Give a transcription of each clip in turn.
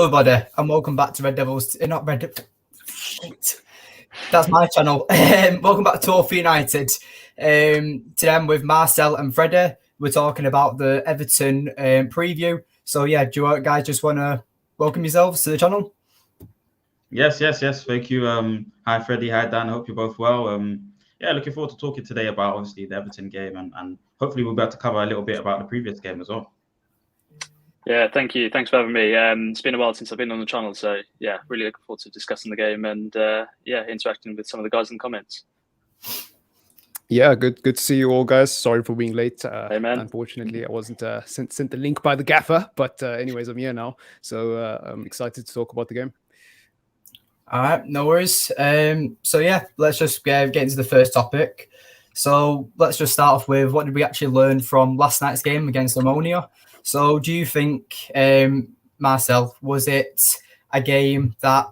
everybody, and welcome back to Red Devils. Not Red Devils. That's my channel. Welcome back to All United. Today I'm with Marcel and Freddie. We're talking about the Everton preview. So yeah, do you guys just want to welcome yourselves to the channel? Yes. Thank you. Hi Freddie, hi Dan. I hope you're both well. Yeah, looking forward to talking today about obviously the Everton game and hopefully we'll be able to cover a little bit about the previous game as well. Yeah, thank you. Thanks for having me. It's been a while since I've been on the channel, so yeah, really looking forward to discussing the game and interacting with some of the guys in the comments. Yeah, good to see you all, guys. Sorry for being late. Hey, man. Unfortunately, I wasn't sent the link by the gaffer, but anyways, I'm here now, so I'm excited to talk about the game. All right, no worries. So yeah, let's just get into the first topic. So let's just start off with what did we actually learn from last night's game against Omonia? So do you think, Marcel, was it a game that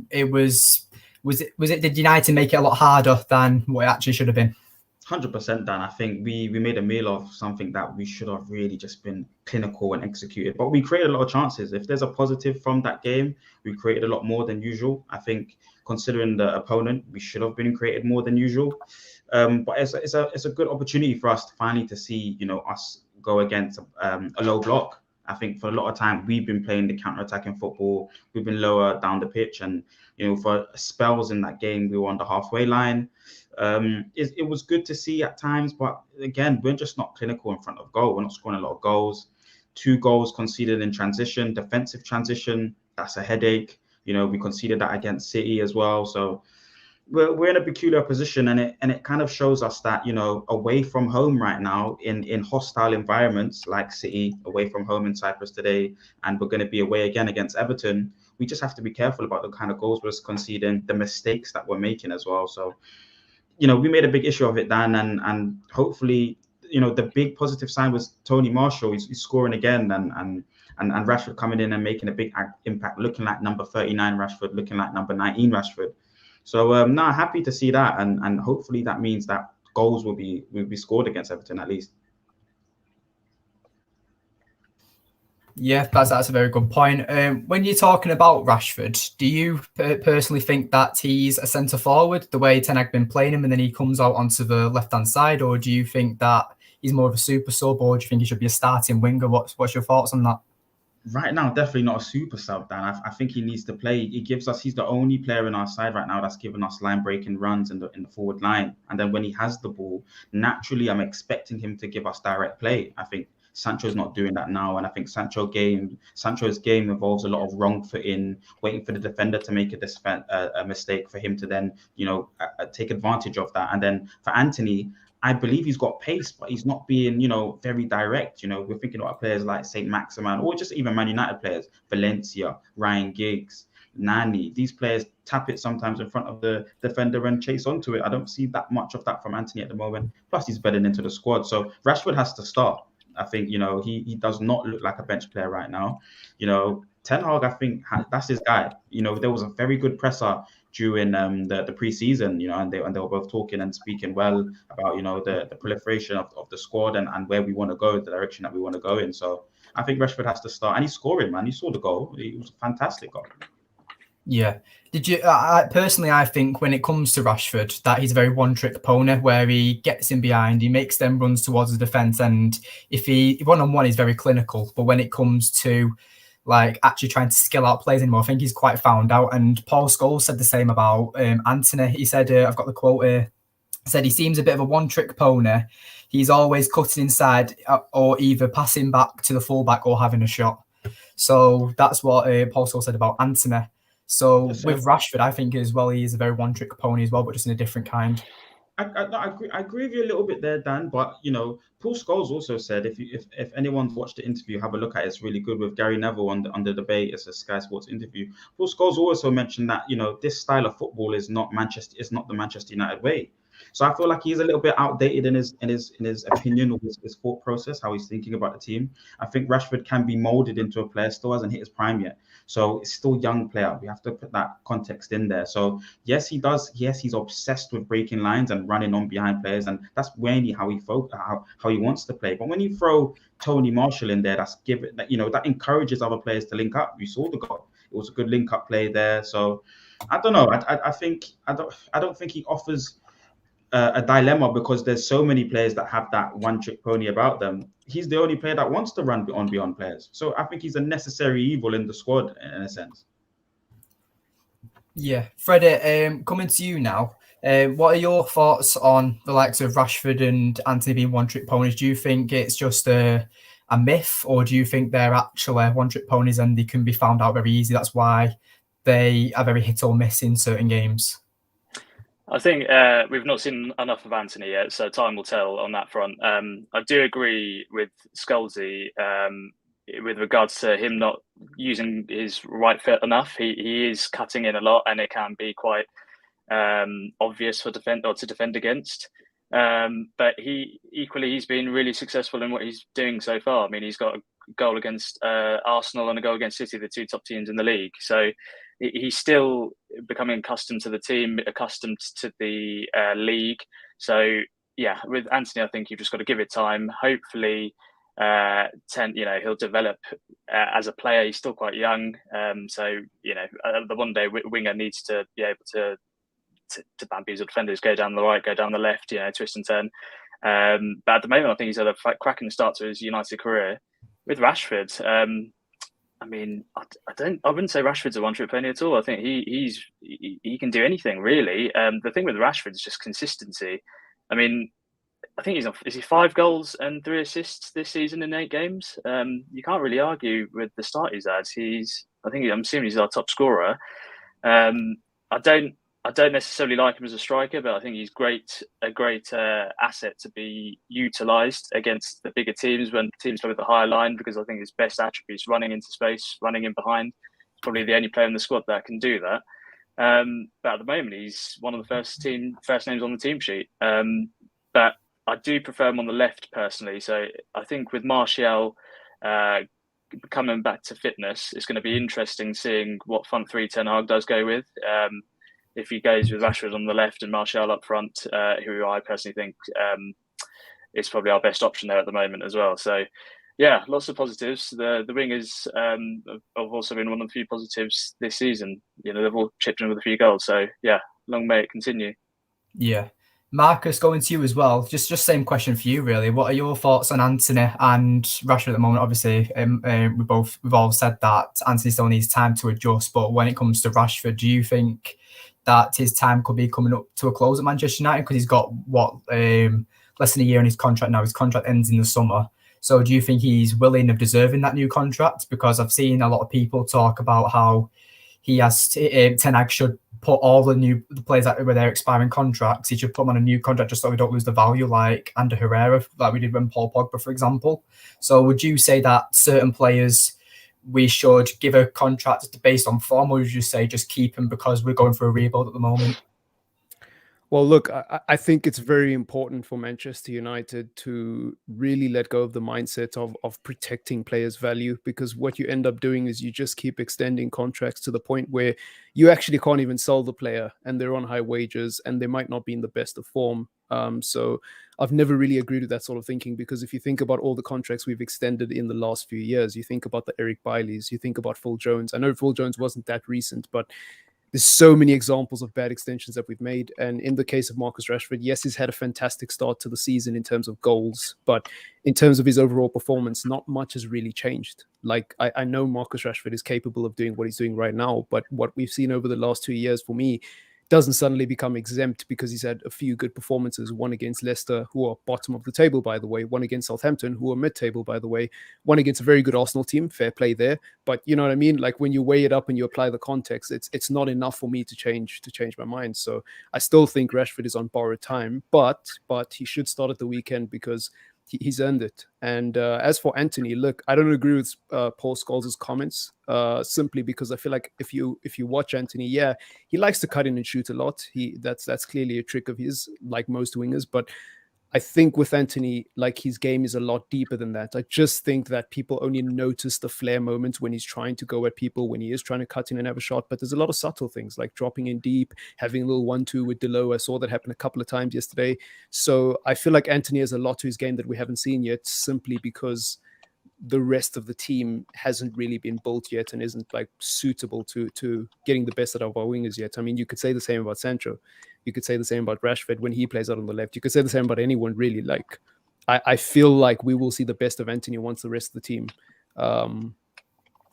did United make it a lot harder than what it actually should have been? 100%, Dan. I think we made a meal of something that we should have really just been clinical and executed. But we created a lot of chances. If there's a positive from that game, we created a lot more than usual. I think considering the opponent, we should have been created more than usual. But it's a good opportunity for us finally to see, us go against a low block. I think for a lot of time we've been playing the counter-attacking football. We've been lower down the pitch, and for spells in that game we were on the halfway line. It was good to see at times, but again, we're just not clinical in front of goal. We're not scoring a lot of goals. 2 goals conceded in transition, defensive transition. That's a headache. We conceded that against City as well. So we're in a peculiar position, and it kind of shows us that away from home right now in hostile environments like City, away from home in Cyprus today, and we're going to be away again against Everton. We just have to be careful about the kind of goals we're conceding, the mistakes that we're making as well. So we made a big issue of it, Dan, and hopefully, the big positive sign was Tony Marshall. He's scoring again, and Rashford coming in and making a big impact, looking like number 39 Rashford, looking like number 19 Rashford. So happy to see that, and hopefully that means that goals will be scored against Everton at least. Yeah, that's a very good point. When you're talking about Rashford, do you personally think that he's a centre forward, the way Ten Hag been playing him, and then he comes out onto the left-hand side, or do you think that he's more of a super sub, or do you think he should be a starting winger? What's your thoughts on that? Right now, definitely not a super sub, Dan. I think he needs to play. He's the only player in our side right now that's given us line-breaking runs in the forward line. And then when he has the ball, naturally, I'm expecting him to give us direct play. I think Sancho's not doing that now, and I think Sancho's game involves a lot of wrong footing, waiting for the defender to make a mistake for him to then, take advantage of that. And then for Anthony, I believe he's got pace, but he's not being, very direct. We're thinking about players like Saint Maximin, or just even Man United players, Valencia, Ryan Giggs, Nani. These players tap it sometimes in front of the defender and chase onto it. I don't see that much of that from Anthony at the moment. Plus, he's bedding into the squad. So Rashford has to start. I think, he does not look like a bench player right now. Ten Hag, I think that's his guy. There was a very good presser during the pre-season, and they were both talking and speaking well about, the proliferation of the squad and where we want to go, the direction that we want to go in. So I think Rashford has to start, and he's scoring, man. You saw the goal. It was a fantastic goal. Yeah. Did you? Personally, I think when it comes to Rashford, that he's a very one-trick pony, where he gets in behind, he makes them runs towards the defence, and if he one-on-one, he's very clinical. But when it comes to actually trying to skill out players anymore, I think he's quite found out. And Paul Scholes said the same about Anthony. He said, I've got the quote here, said he seems a bit of a one-trick pony. He's always cutting inside or either passing back to the fullback or having a shot. So that's what Paul Scholes said about Anthony. So with Rashford, I think as well, he's a very one-trick pony as well, but just in a different kind. I agree with you a little bit there, Dan. But Paul Scholes also said, if anyone's watched the interview, have a look at it. It's really good with Gary Neville on the debate. It's a Sky Sports interview. Paul Scholes also mentioned that this style of football is not the Manchester United way. So I feel like he's a little bit outdated in his opinion or his thought process, how he's thinking about the team. I think Rashford can be molded into a player, still hasn't hit his prime yet. So it's still a young player. We have to put that context in there. So yes, he does. Yes, he's obsessed with breaking lines and running on behind players, and that's mainly how he wants to play. But when you throw Tony Marshall in there, that encourages other players to link up. You saw the goal. It was a good link-up play there. So I don't know. I don't think he offers a dilemma because there's so many players that have that one-trick pony about them. He's the only player that wants to run on beyond players. So I think he's a necessary evil in the squad in a sense. Yeah, Freddie, coming to you now. What are your thoughts on the likes of Rashford and Antony being one-trick ponies? Do you think it's just a myth, or do you think they're actually one-trick ponies and they can be found out very easy? That's why they are very hit or miss in certain games. I think we've not seen enough of Antony yet, so time will tell on that front. I do agree with Scholesy with regards to him not using his right foot enough. He is cutting in a lot, and it can be quite obvious for to defend against. But he's been really successful in what he's doing so far. I mean, he's got a goal against Arsenal and a goal against City, the two top teams in the league. So he's still becoming accustomed to the team, accustomed to the league. So yeah, with Antony, I think you've just got to give it time. Hopefully, he'll develop as a player. He's still quite young, so the one day winger needs to be able to bamboozle defenders, go down the right, go down the left, twist and turn. But at the moment, I think he's had a cracking start to his United career. With Rashford, I mean, I wouldn't say Rashford's a one-trick pony at all. I think he can do anything really. The thing with Rashford is just consistency. I mean, I think is he 5 goals and 3 assists this season in 8 games? You can't really argue with the start he's had. I'm assuming he's our top scorer. I don't necessarily like him as a striker, but I think he's a great asset to be utilised against the bigger teams when teams play with the higher line, because I think his best attributes running into space, running in behind. He's probably the only player in the squad that can do that. But at the moment, he's one of the first names on the team sheet. But I do prefer him on the left personally. So I think with Martial coming back to fitness, it's going to be interesting seeing what front three Ten Hag does go with. If he goes with Rashford on the left and Martial up front, who I personally think is probably our best option there at the moment as well. So, yeah, lots of positives. The wingers have also been one of the few positives this season. They've all chipped in with a few goals. So, yeah, long may it continue. Yeah. Marcus, going to you as well. Just same question for you, really. What are your thoughts on Antony and Rashford at the moment? Obviously, we've all said that Antony still needs time to adjust. But when it comes to Rashford, do you think that his time could be coming up to a close at Manchester United, because he's got less than a year in his contract now? His contract ends in the summer. So do you think he's willing of deserving that new contract? Because I've seen a lot of people talk about how he has Ten Hag should put all the players that were their expiring contracts, he should put them on a new contract just so we don't lose the value, like Ander Herrera, like we did when Paul Pogba, for example. So would you say that certain players we should give a contract based on form, or would you say just keep him because we're going for a rebuild at the moment? Well, look, I think it's very important for Manchester United to really let go of the mindset of protecting players' value, because what you end up doing is you just keep extending contracts to the point where you actually can't even sell the player and they're on high wages and they might not be in the best of form. So I've never really agreed with that sort of thinking, because if you think about all the contracts we've extended in the last few years, you think about the Eric Baileys, you think about Phil Jones. I know Phil Jones wasn't that recent, but there's so many examples of bad extensions that we've made. And in the case of Marcus Rashford, yes, he's had a fantastic start to the season in terms of goals, but in terms of his overall performance, not much has really changed. Like, I know Marcus Rashford is capable of doing what he's doing right now, but what we've seen over the last 2 years, for me, doesn't suddenly become exempt because he's had a few good performances, one against Leicester, who are bottom of the table, by the way, one against Southampton, who are mid-table, by the way, one against a very good Arsenal team, fair play there. But you know what I mean? Like, when you weigh it up and you apply the context, it's not enough for me to change my mind. So I still think Rashford is on borrowed time, but he should start at the weekend because he's earned it. And as for Antony, look, I don't agree with Paul Scholes' comments, simply because I feel like if you watch Antony, yeah, he likes to cut in and shoot a lot. That's clearly a trick of his, like most wingers. But I think with Antony, like, his game is a lot deeper than that. I just think that people only notice the flair moments when he's trying to go at people, when he is trying to cut in and have a shot. But there's a lot of subtle things, like dropping in deep, having a little 1-2 with Delo. I saw that happen a couple of times yesterday. So I feel like Antony has a lot to his game that we haven't seen yet, simply because the rest of the team hasn't really been built yet and isn't like suitable to getting the best out of our wingers yet. I mean, you could say the same about Sancho. You could say the same about Rashford when he plays out on the left. You could say the same about anyone really. Like, I feel like we will see the best of Antony once the rest of the team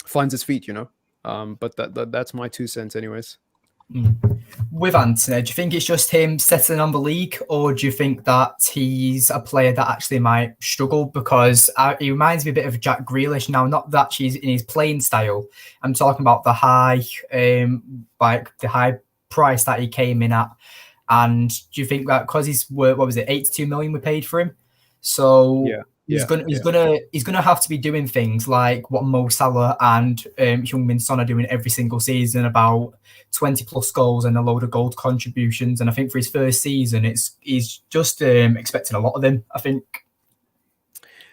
finds its feet, you know. But that's my 2 cents anyways. With Antony, do you think it's just him settling on the league, or do you think that he's a player that actually might struggle? Because he reminds me a bit of Jack Grealish. Now, not that he's in his playing style. I'm talking about the high, like the high price that he came in at. And do you think that because he's what was it, 82 million we paid for him? So he's gonna have to be doing things like what Mo Salah and Heung-min Son are doing every single season, about 20 plus goals and a load of goal contributions. And I think for his first season, he's just expecting a lot of them, I think.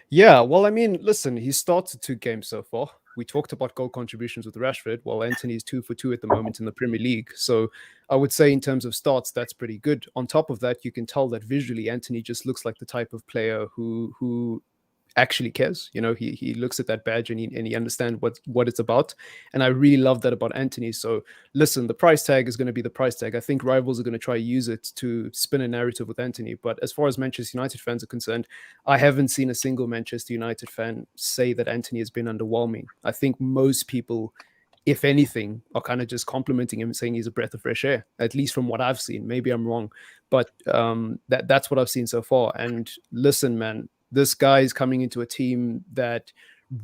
Yeah, well, I mean, listen, he's started 2 games so far. We talked about goal contributions with Rashford. Well, Antony's 2 for 2 at the moment in the Premier League. So I would say in terms of starts, that's pretty good. On top of that, you can tell that visually, Antony just looks like the type of player who actually cares. You know, he looks at that badge and he understands what it's about. And I really love that about Antony. So listen, the price tag is going to be the price tag. I think rivals are going to try to use it to spin a narrative with Antony. But as far as Manchester United fans are concerned, I haven't seen a single Manchester United fan say that Antony has been underwhelming. I think most people, if anything, are kind of just complimenting him, saying he's a breath of fresh air, at least from what I've seen. Maybe I'm wrong, but that's what I've seen so far. And listen, man, this guy is coming into a team that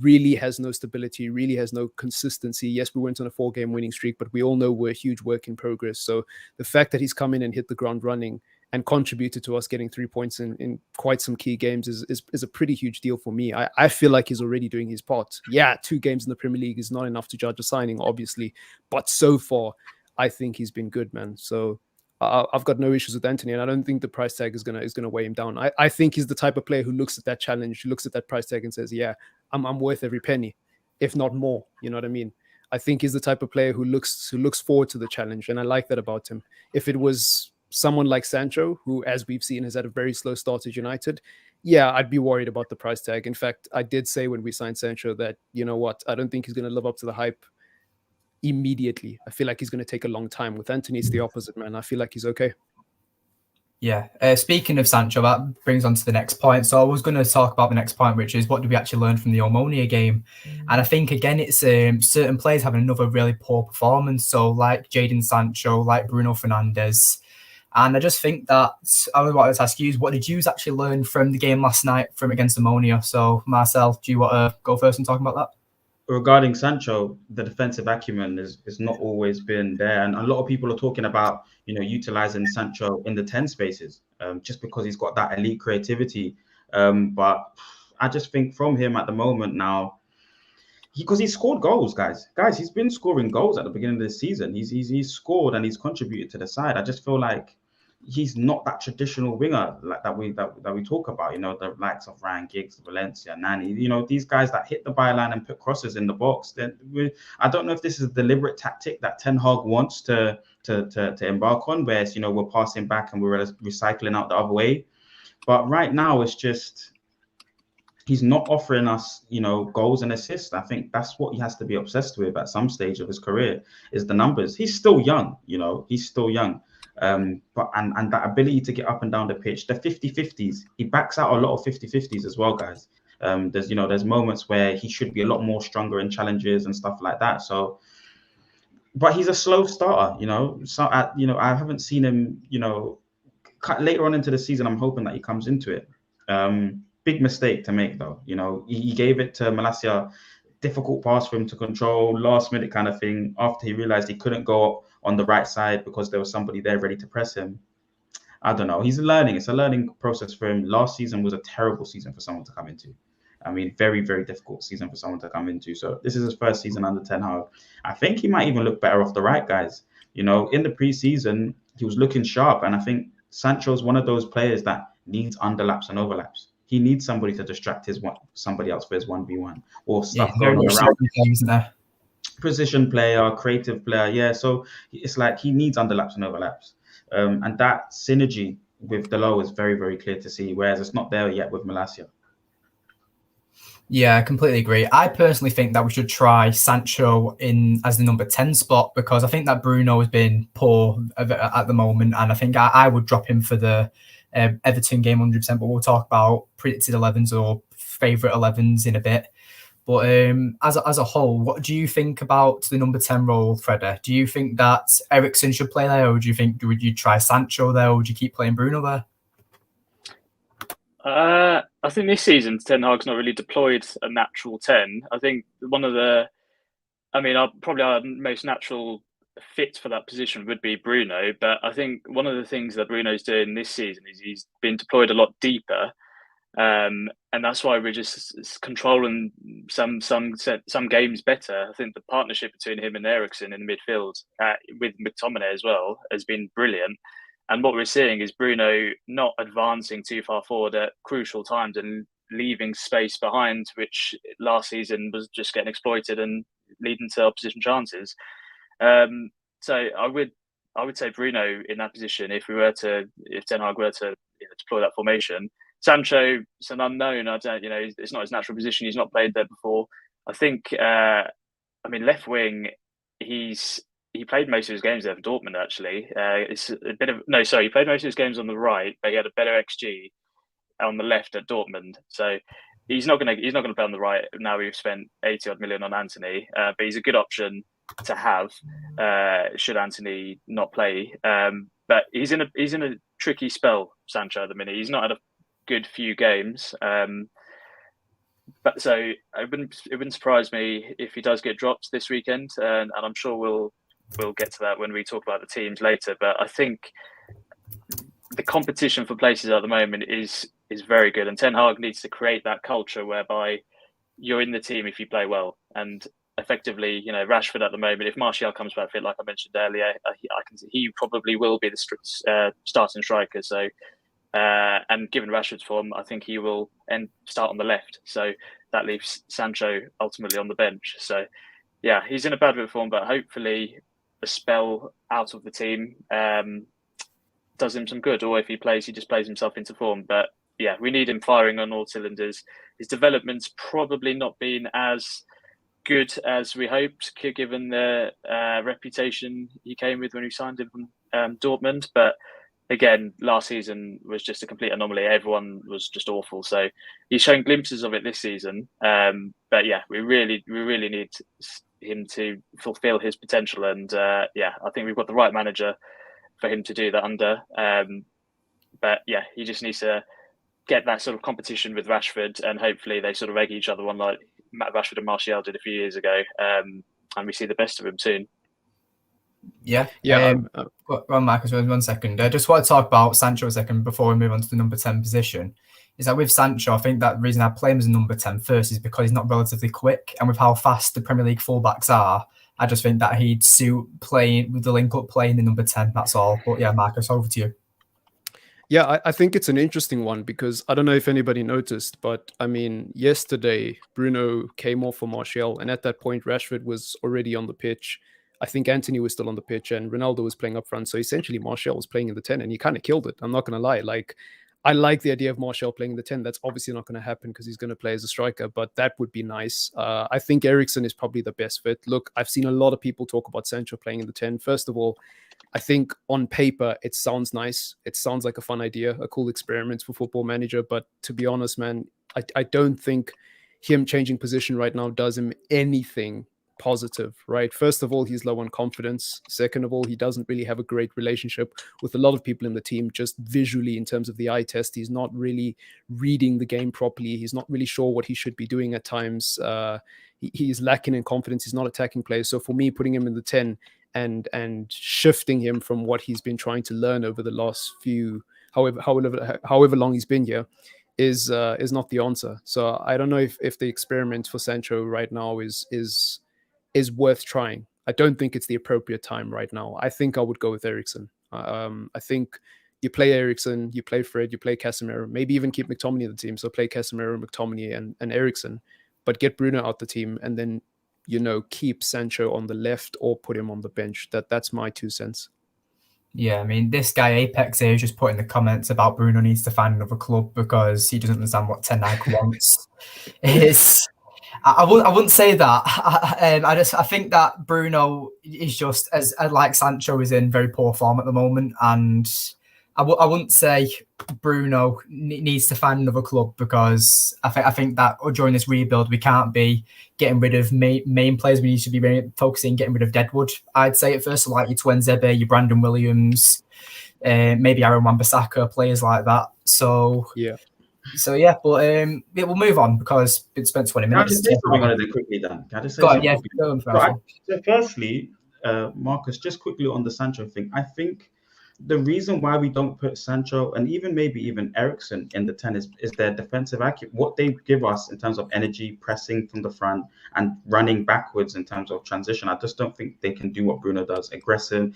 really has no stability, really has no consistency. Yes, we went on a 4-game winning streak, but we all know we're a huge work in progress. So the fact that he's come in and hit the ground running and contributed to us getting 3 points in quite some key games is a pretty huge deal for me. I feel like he's already doing his part. Yeah, 2 games in the Premier League is not enough to judge a signing, obviously, but so far, I think he's been good, man. So I've got no issues with Antony, and I don't think the price tag is gonna weigh him down. I think he's the type of player who looks at that challenge, who looks at that price tag and says, yeah, I'm worth every penny, if not more. You know what I mean? I think he's the type of player who looks forward to the challenge, and I like that about him. If it was someone like Sancho, who, as we've seen, has had a very slow start at United, yeah, I'd be worried about the price tag. In fact, I did say when we signed Sancho that, you know what, I don't think he's going to live up to the hype immediately. I feel like he's going to take a long time. With Antony, it's the opposite, man. I feel like he's okay. Yeah. Speaking of Sancho, that brings on to the next point. So I was going to talk about the next point, which is what did we actually learn from the Omonia game? And I think, again, it's certain players having another really poor performance. So like Jadon Sancho, like Bruno Fernandes. And I just think that I wanted to ask you, what did you actually learn from the game last night from against Omonia? So Marcel, do you want to go first and talk about that? Regarding Sancho, the defensive acumen is not always been there, and a lot of people are talking about, you know, utilizing Sancho in the 10 spaces, just because he's got that elite creativity. But I just think from him at the moment now, because he's scored goals, guys, he's been scoring goals at the beginning of the season. He's scored and he's contributed to the side. I just feel like he's not that traditional winger like that we talk about, you know, the likes of Ryan Giggs, Valencia, Nani, you know, these guys that hit the byline and put crosses in the box. Then I don't know if this is a deliberate tactic that Ten Hag wants to embark on, where it's, you know, we're passing back and we're recycling out the other way. But right now it's just he's not offering us, you know, goals and assists. I think that's what he has to be obsessed with at some stage of his career, is the numbers. He's still young, you know, he's still young. But that ability to get up and down the pitch, the 50-50s, he backs out a lot of 50-50s as well, guys. There's moments where he should be a lot more stronger in challenges and stuff like that. So, but he's a slow starter, you know. So, I haven't seen him, you know, later on into the season. I'm hoping that he comes into it. Big mistake to make, though. You know, he gave it to Malacia. Difficult pass for him to control, last minute kind of thing, after he realized he couldn't go on the right side because there was somebody there ready to press him. I don't know. He's learning. It's a learning process for him. Last season was a terrible season for someone to come into. I mean, very, very difficult season for someone to come into. So this is his first season under Ten Hag. I think he might even look better off the right, guys. You know, in the preseason, he was looking sharp. And I think Sancho's one of those players that needs underlaps and overlaps. He needs somebody to distract somebody else for his 1v1 or stuff going around. Position player, creative player, yeah. So it's like he needs underlaps and overlaps, and that synergy with Delo is very, very clear to see. Whereas it's not there yet with Malacia. Yeah, I completely agree. I personally think that we should try Sancho in as the number 10 spot, because I think that Bruno has been poor at the moment, and I think I would drop him for the Everton game 100%, but we'll talk about predicted 11s or favourite 11s in a bit. But as a whole, what do you think about the number 10 role, Freda? Do you think that Eriksen should play there, or do you think would you try Sancho there, or would you keep playing Bruno there? I think this season Ten Hag's not really deployed a natural 10. I think probably our most natural fit for that position would be Bruno, but I think one of the things that Bruno's doing this season is he's been deployed a lot deeper, and that's why we're just controlling some games better. I think the partnership between him and Eriksen in the midfield, with McTominay as well, has been brilliant. And what we're seeing is Bruno not advancing too far forward at crucial times and leaving space behind, which last season was just getting exploited and leading to opposition chances. So I would say Bruno in that position if Ten Hag were to deploy that formation. Sancho, it's an unknown. It's not his natural position. He's not played there before. I think. Left wing. He played most of his games there for Dortmund. Actually, he played most of his games on the right, but he had a better XG on the left at Dortmund. So he's not gonna play on the right now. We've spent 80 odd million on Antony, but he's a good option to have should Antony not play. But he's in a tricky spell, Sancho, at the minute. He's not had a good few games. But so it wouldn't surprise me if he does get dropped this weekend, and I'm sure we'll get to that when we talk about the teams later. But I think the competition for places at the moment is very good, and Ten Hag needs to create that culture whereby you're in the team if you play well. And effectively, Rashford at the moment, if Martial comes back fit, like I mentioned earlier, I can see he probably will be the starting striker. So, and given Rashford's form, I think he will start on the left. So that leaves Sancho ultimately on the bench. So, yeah, he's in a bad bit of form, but hopefully a spell out of the team does him some good. Or if he plays, he just plays himself into form. But yeah, we need him firing on all cylinders. His development's probably not been as good as we hoped, given the reputation he came with when we signed him from Dortmund. But again, last season was just a complete anomaly. Everyone was just awful. So he's shown glimpses of it this season. But yeah, we really need him to fulfill his potential. And I think we've got the right manager for him to do that under. But yeah, he just needs to get that sort of competition with Rashford, and hopefully they sort of egg each other on like Rashford and Martial did a few years ago, and we see the best of him soon. Yeah. Go on, Marcus, 1 second. I just want to talk about Sancho a second before we move on to the number 10 position. Is that with Sancho, I think that the reason I play him as a number 10 first is because he's not relatively quick, and with how fast the Premier League fullbacks are, I just think that he'd suit playing with the link-up playing the number 10, that's all. But yeah, Marcus, over to you. Yeah, I think it's an interesting one because I don't know if anybody noticed, but I mean, yesterday Bruno came off for Martial, and at that point Rashford was already on the pitch. I think Antony was still on the pitch and Ronaldo was playing up front. So essentially Martial was playing in the 10 and he kind of killed it. I'm not going to lie. Like, I like the idea of Martial playing in the 10. That's obviously not going to happen because he's going to play as a striker, but that would be nice. I think Eriksen is probably the best fit. Look, I've seen a lot of people talk about Sancho playing in the 10. First of all, I think on paper, it sounds nice. It sounds like a fun idea, a cool experiment for Football Manager. But to be honest, man, I don't think him changing position right now does him anything positive, right? First of all, he's low on confidence. Second of all, he doesn't really have a great relationship with a lot of people in the team, just visually in terms of the eye test. He's not really reading the game properly. He's not really sure what he should be doing at times. He's lacking in confidence. He's not attacking players. So for me, putting him in the 10 and shifting him from what he's been trying to learn over the last few, however long he's been here, is not the answer. So I don't know if the experiment for Sancho right now is worth trying. I don't think it's the appropriate time right now. I think I would go with Eriksen. I think you play Eriksen, you play Fred, you play Casemiro, maybe even keep McTominay in the team. So play Casemiro, McTominay, and Eriksen, but get Bruno out the team and then, keep Sancho on the left or put him on the bench. That's my 2 cents. Yeah, I mean, this guy Apex here is just put in the comments about Bruno needs to find another club because he doesn't understand what Ten Hag wants. It's I wouldn't say that. I think that Bruno is just as like Sancho is in very poor form at the moment, and I wouldn't say Bruno needs to find another club because I think that during this rebuild we can't be getting rid of main players. We need to be focusing getting rid of deadwood. I'd say at first, so like your Tuanzebe, your Brandon Williams, maybe Aaron Wan-Bissaka, players like that. So yeah. So yeah, but we'll move on because it's spent 20 minutes. Can I just say something on it quickly, Dan? Can I just say Go on, something yeah, quickly? go on, So firstly, Marcus, just quickly on the Sancho thing, I think the reason why we don't put Sancho and maybe even Eriksen in the 10 is their defensive accuracy. What they give us in terms of energy, pressing from the front and running backwards in terms of transition. I just don't think they can do what Bruno does, aggression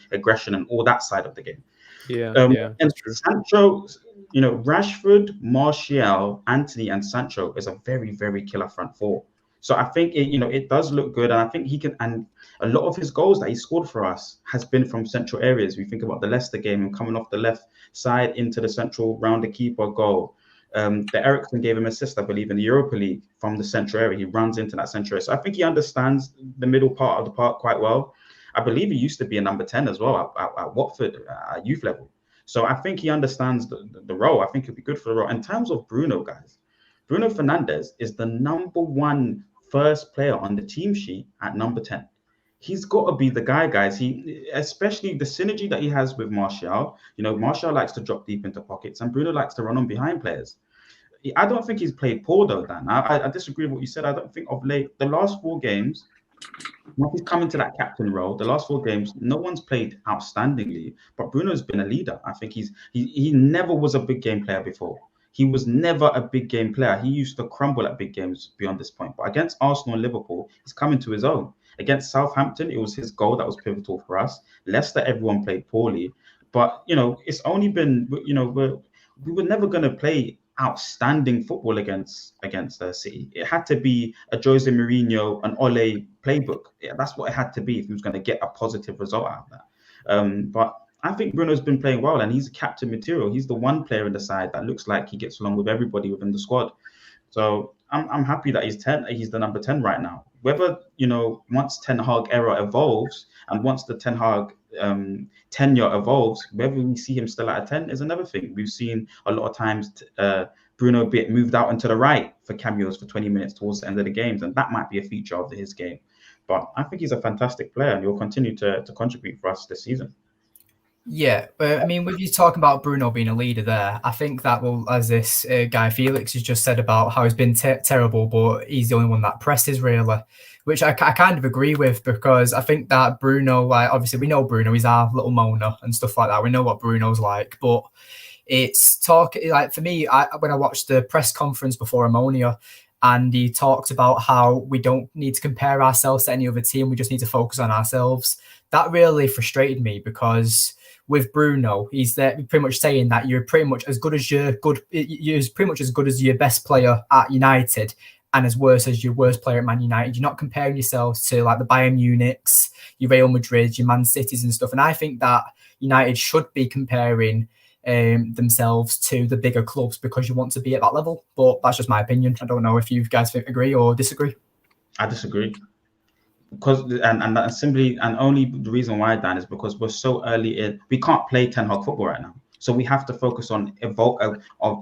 and all that side of the game. Yeah, And that's true. Sancho, Rashford, Martial, Anthony, and Sancho is a very, very killer front four. So I think it does look good, and I think he can. And a lot of his goals that he scored for us has been from central areas. We think about the Leicester game and coming off the left side into the central round the keeper goal. The Eriksen gave him assist, I believe, in the Europa League from the central area. He runs into that central area, so I think he understands the middle part of the park quite well. I believe he used to be a number 10 as well at Watford at youth level. So I think he understands the role. I think he'll be good for the role. In terms of Bruno, guys, Bruno Fernandes is the number 1 first player on the team sheet at number 10. He's got to be the guy, guys. Especially the synergy that he has with Martial. Martial likes to drop deep into pockets, and Bruno likes to run on behind players. I don't think he's played poor though, Dan. I disagree with what you said. I don't think of late the last 4 games. Once he's come into that captain role, the last 4 games, no one's played outstandingly, but Bruno's been a leader. I think he never was a big game player before. He was never a big game player. He used to crumble at big games beyond this point. But against Arsenal and Liverpool, he's coming to his own. Against Southampton, it was his goal that was pivotal for us. Leicester, everyone played poorly. But, it's only been, we were never going to play outstanding football against City. It had to be a Jose Mourinho, an Ole playbook. Yeah, that's what it had to be if he was going to get a positive result out of that. But I think Bruno's been playing well, and he's captain material. He's the one player in the side that looks like he gets along with everybody within the squad. So I'm happy that he's the number 10 right now. Whether, once Ten Hag era evolves and once the Ten Hag tenure evolves, whether we see him still at a 10 is another thing. We've seen a lot of times Bruno be moved out into the right for cameos for 20 minutes towards the end of the games, and that might be a feature of his game. But I think he's a fantastic player, and he'll continue to contribute for us this season. Yeah, I mean, with you talking about Bruno being a leader there, I think that as this guy Felix has just said about how he's been terrible, but he's the only one that presses really, which I kind of agree with, because I think that Bruno, like, obviously we know Bruno, he's our little moaner and stuff like that. We know what Bruno's like, but it's like for me, when I watched the press conference before Omonia, and he talked about how we don't need to compare ourselves to any other team, we just need to focus on ourselves. That really frustrated me, because with Bruno, he's there pretty much saying that you're pretty much as good as you're pretty much as good as your best player at United and as worse as your worst player at Man United. You're not comparing yourselves to like the Bayern Munichs, your Real Madrid, your Man Cities and stuff. And I think that United should be comparing themselves to the bigger clubs because you want to be at that level. But that's just my opinion. I don't know if you guys agree or disagree. I disagree. Because and simply and only the reason why, Dan, is because we're so early in. We can't play Ten Hag football right now, so we have to focus on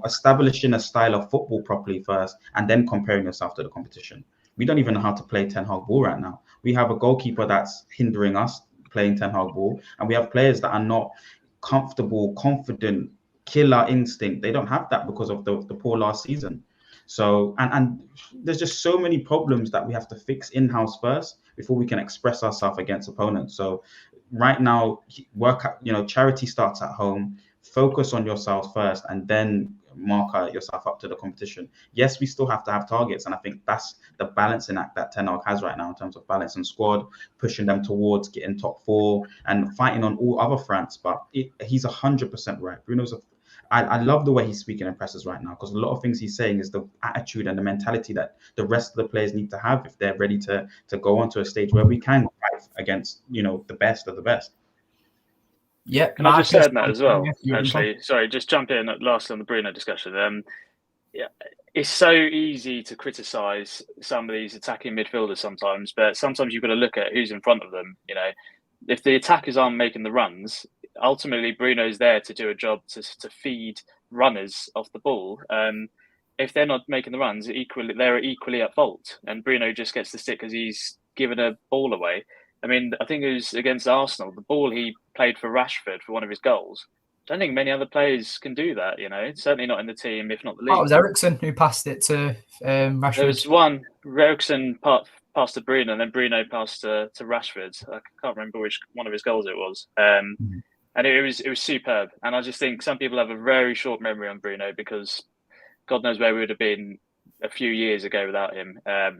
establishing a style of football properly first, and then comparing yourself to the competition. We don't even know how to play Ten Hag ball right now. We have a goalkeeper that's hindering us playing Ten Hag ball, and we have players that are not comfortable, confident, killer instinct. They don't have that because of the poor last season. So and there's just so many problems that we have to fix in-house first before we can express ourselves against opponents. So right now, charity starts at home. Focus on yourself first, and then mark yourself up to the competition. Yes, we still have to have targets, and I think that's the balancing act that Ten Hag has right now in terms of balancing squad, pushing them towards getting top 4 and fighting on all other fronts. But he's 100% right. Bruno's I love the way he's speaking in presses right now, because a lot of things he's saying is the attitude and the mentality that the rest of the players need to have if they're ready to go onto a stage where we can fight against, the best of the best. Yeah, Can I just say on that as well? Yeah, Actually, sorry, just jump in lastly on the Bruno discussion. Yeah, it's so easy to criticise some of these attacking midfielders sometimes, but sometimes you've got to look at who's in front of them. You know, if the attackers aren't making the runs, ultimately Bruno's there to do a job to feed runners off the ball. If they're not making the runs, they're equally at fault, and Bruno just gets the stick because he's given a ball away. I mean, I think it was against Arsenal, the ball he played for Rashford for one of his goals. I don't think many other players can do that, you know, certainly not in the team, if not the league. Oh, it was Ericsson who passed it to Rashford. There was one, Ericsson passed to Bruno, and then Bruno passed to Rashford. I can't remember which one of his goals it was. And it was superb. And I just think some people have a very short memory on Bruno because God knows where we would have been a few years ago without him.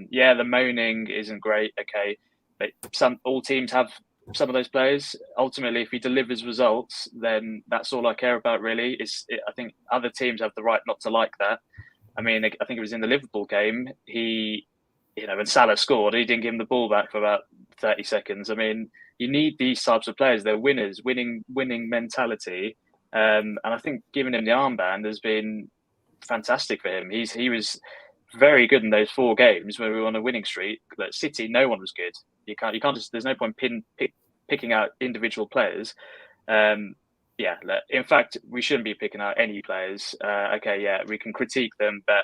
Yeah, the moaning isn't great, okay. But all teams have some of those players. Ultimately, if he delivers results, then that's all I care about, really. I think other teams have the right not to like that. I mean, I think it was in the Liverpool game. When Salah scored, he didn't give him the ball back for about 30 seconds. I mean, you need these types of players. They're winners, winning mentality. And I think giving him the armband has been fantastic for him. He was very good in those 4 games when we were on a winning streak. At City, no one was good. You can't just. There's no point picking out individual players. In fact, we shouldn't be picking out any players. Okay, yeah, we can critique them, but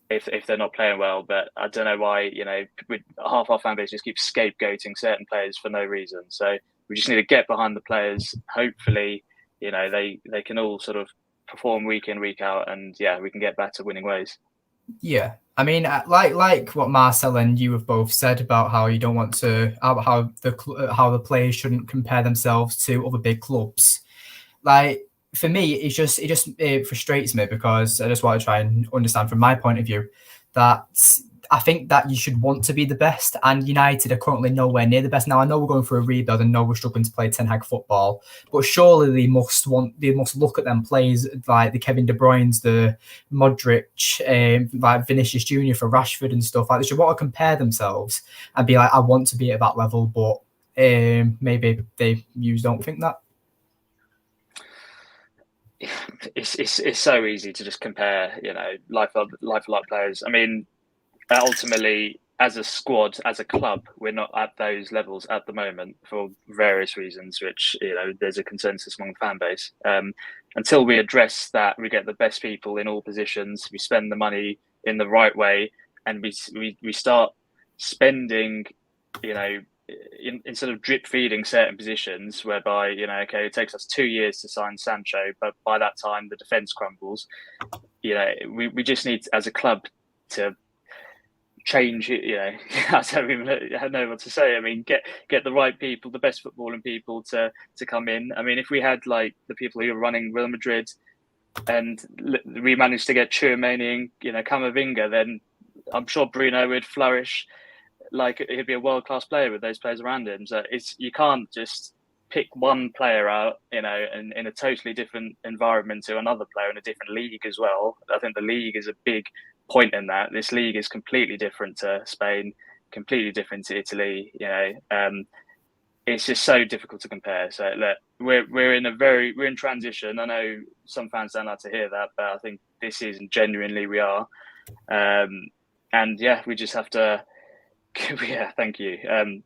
if they're not playing well, but I don't know why. Half our fan base just keeps scapegoating certain players for no reason. So we just need to get behind the players. Hopefully, they can all sort of perform week in, week out, and yeah, we can get back to winning ways. Yeah, I mean, like what Marcel and you have both said about how you don't want to how the players shouldn't compare themselves to other big clubs. Like for me, it frustrates me because I just want to try and understand from my point of view that I think that you should want to be the best, and United are currently nowhere near the best. Now I know we're going through a rebuild and know we're struggling to play Ten Hag football, but surely they must look at them players like the Kevin De Bruyne's, the Modric, like Vinicius Junior for Rashford and stuff. Like they should want to compare themselves and be like, I want to be at that level, but maybe you don't think that. It's so easy to just compare, life players. I mean, ultimately, as a squad, as a club, we're not at those levels at the moment for various reasons, which, there's a consensus among the fan base. Until we address that, we get the best people in all positions, we spend the money in the right way, and we start spending, instead of drip feeding certain positions whereby, it takes us 2 years to sign Sancho, but by that time the defence crumbles. We just need, as a club, to change it. I don't even know what to say. I mean, get the right people, the best footballing people to come in. I mean, if we had like the people who are running Real Madrid and we managed to get Tchouaméni and Camavinga, then I'm sure Bruno would flourish. Like he'd be a world-class player with those players around him. So you can't just pick one player out, in a totally different environment to another player in a different league as well. I think the league is a big point in that. This league is completely different to Spain, completely different to Italy. It's just so difficult to compare. So look, we're in transition. I know some fans don't like to hear that, but I think this season genuinely we are. And yeah, we just have to. Yeah, thank you.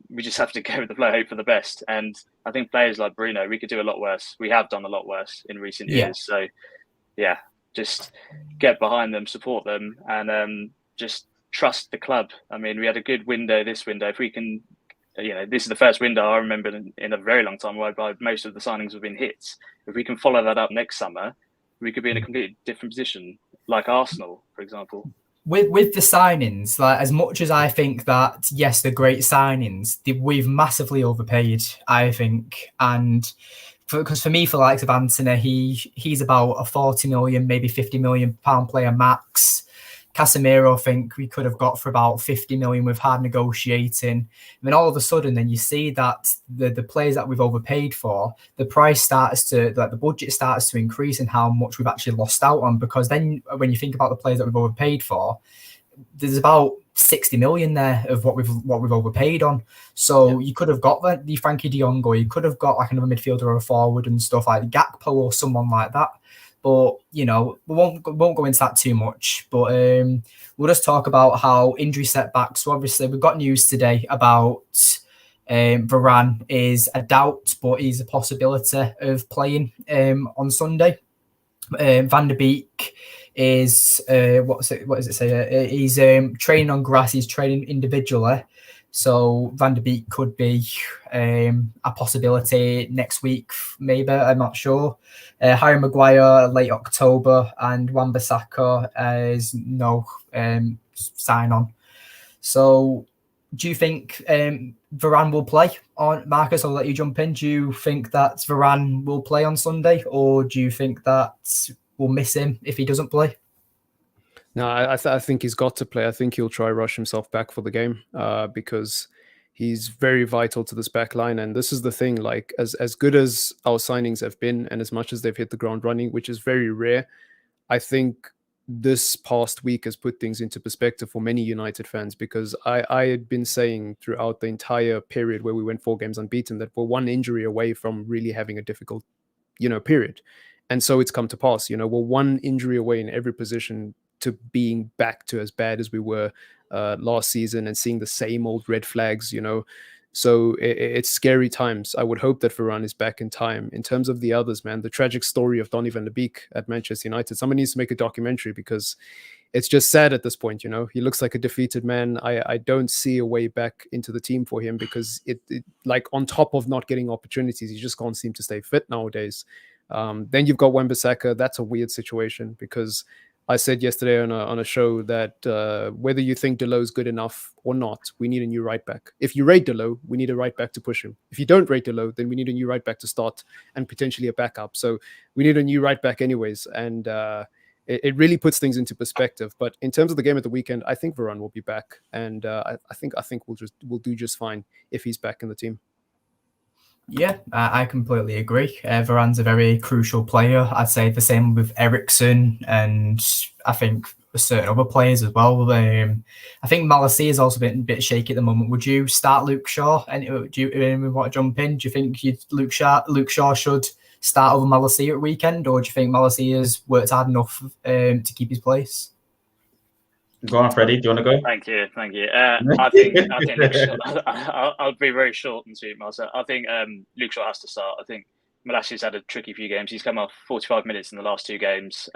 We just have to go with the flow, hope for the best. And I think players like Bruno, we could do a lot worse. We have done a lot worse in recent years. So, yeah, just get behind them, support them, and just trust the club. I mean, we had a good window this window. If we can, this is the first window I remember in a very long time whereby most of the signings have been hits. If we can follow that up next summer, we could be in a completely different position, like Arsenal, for example. With the signings, like as much as I think that yes, they're great signings, we've massively overpaid, I think. And because for me, for likes of Antony, he's about a 40 million, maybe 50 million pound player max. Casemiro, I think we could have got for about 50 million with hard negotiating. I mean, all of a sudden, then you see that the players that we've overpaid for, the price starts to, like the budget starts to increase and how much we've actually lost out on. Because then when you think about the players that we've overpaid for, there's about 60 million there of what we've overpaid on. So you could have got the Frankie de Jong, or you could have got like another midfielder or a forward and stuff like Gakpo or someone like that. But we won't go into that too much. But we'll just talk about how injury setbacks. So obviously we've got news today about Varane is a doubt, but he's a possibility of playing on Sunday. Van der Beek is what does it say? He's training on grass. He's training individually, so Van der Beek could be a possibility next week. Maybe, I'm not sure. Harry Maguire late October, and Wan-Bissaka is no sign on. So, do you think Varane will play on? Marcus, I'll let you jump in. Do you think that Varane will play on Sunday, or do you think that we'll miss him if he doesn't play? No, I think he's got to play. I think he'll try rush himself back for the game because he's very vital to this back line. And this is the thing, like as good as our signings have been and as much as they've hit the ground running, which is very rare, I think this past week has put things into perspective for many United fans, because I had been saying throughout the entire period where we went 4 games unbeaten that we're one injury away from really having a difficult, period. And so it's come to pass. We're one injury away in every position to being back to as bad as we were last season and seeing the same old red flags, So it's scary times. I would hope that Varane is back in time. In terms of the others, man, the tragic story of Donny van de Beek at Manchester United, someone needs to make a documentary, because it's just sad at this point, He looks like a defeated man. I don't see a way back into the team for him, because it like on top of not getting opportunities, he just can't seem to stay fit nowadays. Then you've got Wan-Bissaka. That's a weird situation, because I said yesterday on a show that whether you think Deleu's good enough or not, we need a new right back. If you rate Deleu, we need a right back to push him. If you don't rate Deleu, then we need a new right back to start and potentially a backup. So we need a new right back anyways. And it really puts things into perspective. But in terms of the game at the weekend, I think Varane will be back. And I think we'll do just fine if he's back in the team. Yeah, I completely agree. Varane's a very crucial player. I'd say the same with Eriksen, and I think certain other players as well. I think Malacia has also been a bit shaky at the moment. Would you start Luke Shaw? And do you want to jump in? Do you think Luke Shaw should start over Malacia at weekend, or do you think Malacia's worked hard enough to keep his place? Go on, Freddie. Do you want to go? Thank you. I think Luke Shaw, I'll be very short and sweet, Marcel. I think Luke Shaw has to start. I think Malacia's had a tricky few games. He's come off 45 minutes in the last 2 games.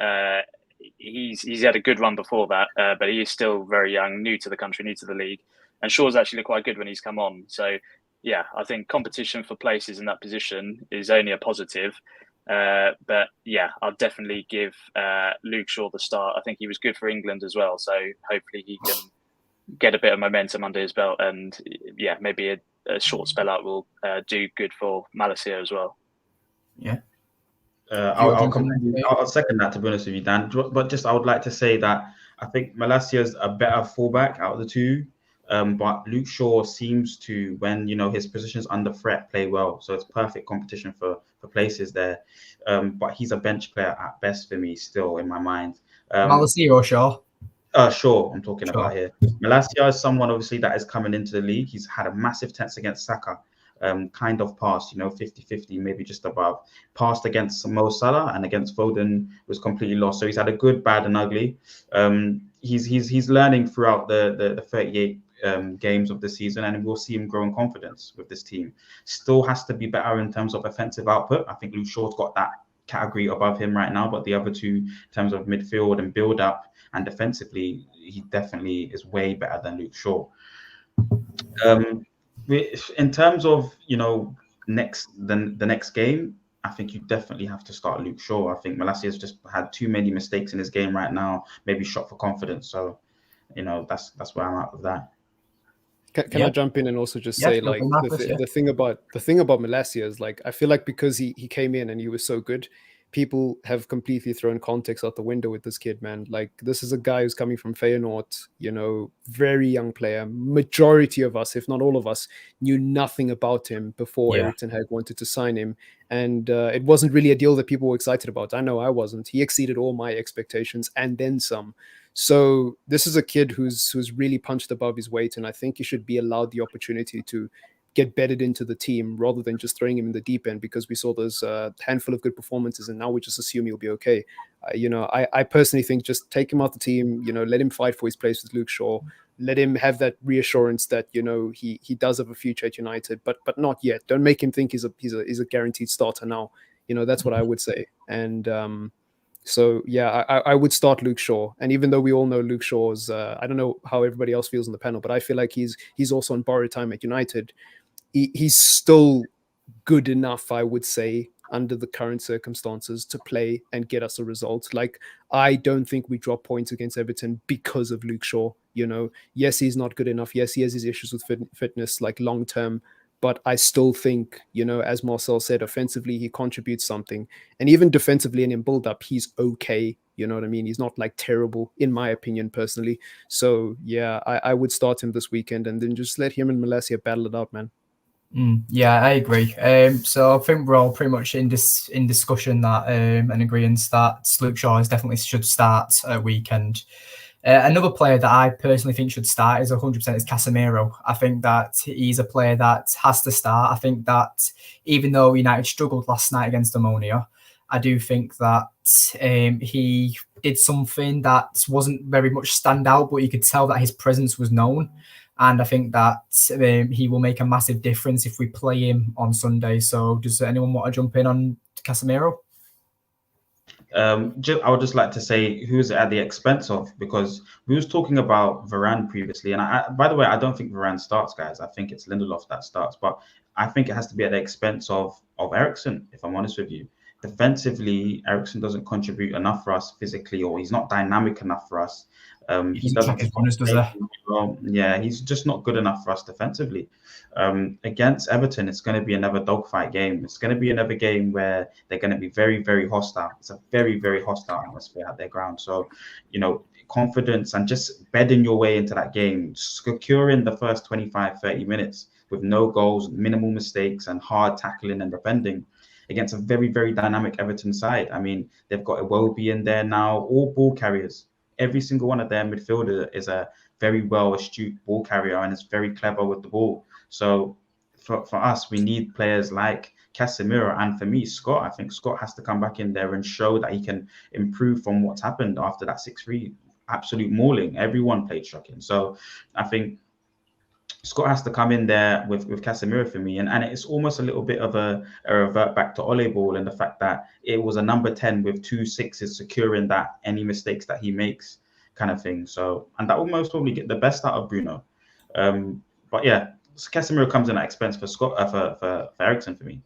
He's had a good run before that, but he is still very young, new to the country, new to the league. And Shaw's actually looked quite good when he's come on. So, yeah, I think competition for places in that position is only a positive. But yeah, I'll definitely give Luke Shaw the start. I think he was good for England as well, so hopefully he can get a bit of momentum under his belt, and yeah, maybe a short spell out will do good for Malacia as well. Yeah, I'll second that, to be honest with you, Dan. But just I would like to say that I think Malacia's a better fullback out of the two. But Luke Shaw seems to, when his position's under threat, play well. So it's perfect competition for places there. But he's a bench player at best for me, still in my mind. Malacia or Shaw? Shaw, I'm talking about here. Malacia is someone obviously that is coming into the league. He's had a massive test against Saka. Kind of passed, 50-50, maybe just above. Passed against Mo Salah and against Foden was completely lost. So he's had a good, bad, and ugly. He's learning throughout the 38 games of the season, and we'll see him grow in confidence with this team. Still has to be better in terms of offensive output. I think Luke Shaw's got that category above him right now, but the other two, in terms of midfield and build up and defensively, he definitely is way better than Luke Shaw. In terms of the next game, I think you definitely have to start Luke Shaw. I think Malacia's just had too many mistakes in his game right now, maybe shot for confidence. So, that's where I'm at with that. Can I jump in and also just say, like, the thing about Malacia is, like, I feel like because he came in and he was so good, people have completely thrown context out the window with this kid, man. Like, this is a guy who's coming from Feyenoord, very young player. Majority of us, if not all of us, knew nothing about him before Erik ten Hag wanted to sign him. And it wasn't really a deal that people were excited about. I know I wasn't. He exceeded all my expectations and then some. So this is a kid who's really punched above his weight, and I think he should be allowed the opportunity to get bedded into the team rather than just throwing him in the deep end, because we saw those handful of good performances and now we just assume he'll be okay. I personally think just take him out the team, let him fight for his place with Luke Shaw, let him have that reassurance that he does have a future at United, but not yet. Don't make him think he's a guaranteed starter now. That's what I would say. And so yeah, I would start Luke Shaw. And even though we all know Luke Shaw's, I don't know how everybody else feels on the panel, but I feel like he's also on borrowed time at United. He's still good enough, I would say, under the current circumstances to play and get us a result. Like, I don't think we drop points against Everton because of Luke Shaw. Yes, he's not good enough. Yes, he has his issues with fitness, like long term. But I still think, as Marcel said, offensively, he contributes something. And even defensively and in build-up, he's okay. You know what I mean? He's not like terrible, in my opinion, personally. So, yeah, I would start him this weekend and then just let him and Malacia battle it out, man. Yeah, I agree. So I think we're all pretty much in discussion that and agreeing that Luke Shaw definitely should start a weekend. Another player that I personally think should start is 100% is Casemiro. I think that he's a player that has to start. I think that even though United struggled last night against Omonia, I do think that he did something that wasn't very much stand out, but you could tell that his presence was known. And I think that he will make a massive difference if we play him on Sunday. So does anyone want to jump in on Casemiro? I would just like to say who is it at the expense of, because we was talking about Varane previously. And by the way, I don't think Varane starts, guys. I think it's Lindelof that starts. But I think it has to be at the expense of Eriksen, if I'm honest with you. Defensively, Eriksen doesn't contribute enough for us physically, or he's not dynamic enough for us. He doesn't. Yeah, he's just not good enough for us defensively. Against Everton, it's going to be another dogfight game. It's going to be another game where they're going to be very, very hostile. It's a very, very hostile atmosphere at their ground. So, confidence and just bedding your way into that game, securing the first 25, 30 minutes with no goals, minimal mistakes, and hard tackling and defending against a very, very dynamic Everton side. I mean, they've got Iwobi in there now, all ball carriers. Every single one of their midfielder is a very well astute ball carrier and is very clever with the ball. So for us, we need players like Casemiro, and for me, Scott. I think Scott has to come back in there and show that he can improve from what's happened after that 6-3 absolute mauling. Everyone played shocking. So I think Scott has to come in there with Casemiro for me. And it's almost a little bit of a revert back to Ole ball, and the fact that it was a number 10 with 2 6s securing that any mistakes that he makes kind of thing. So, and that will most probably get the best out of Bruno. But yeah, Casemiro comes in at expense for Scott, for Eriksen for me.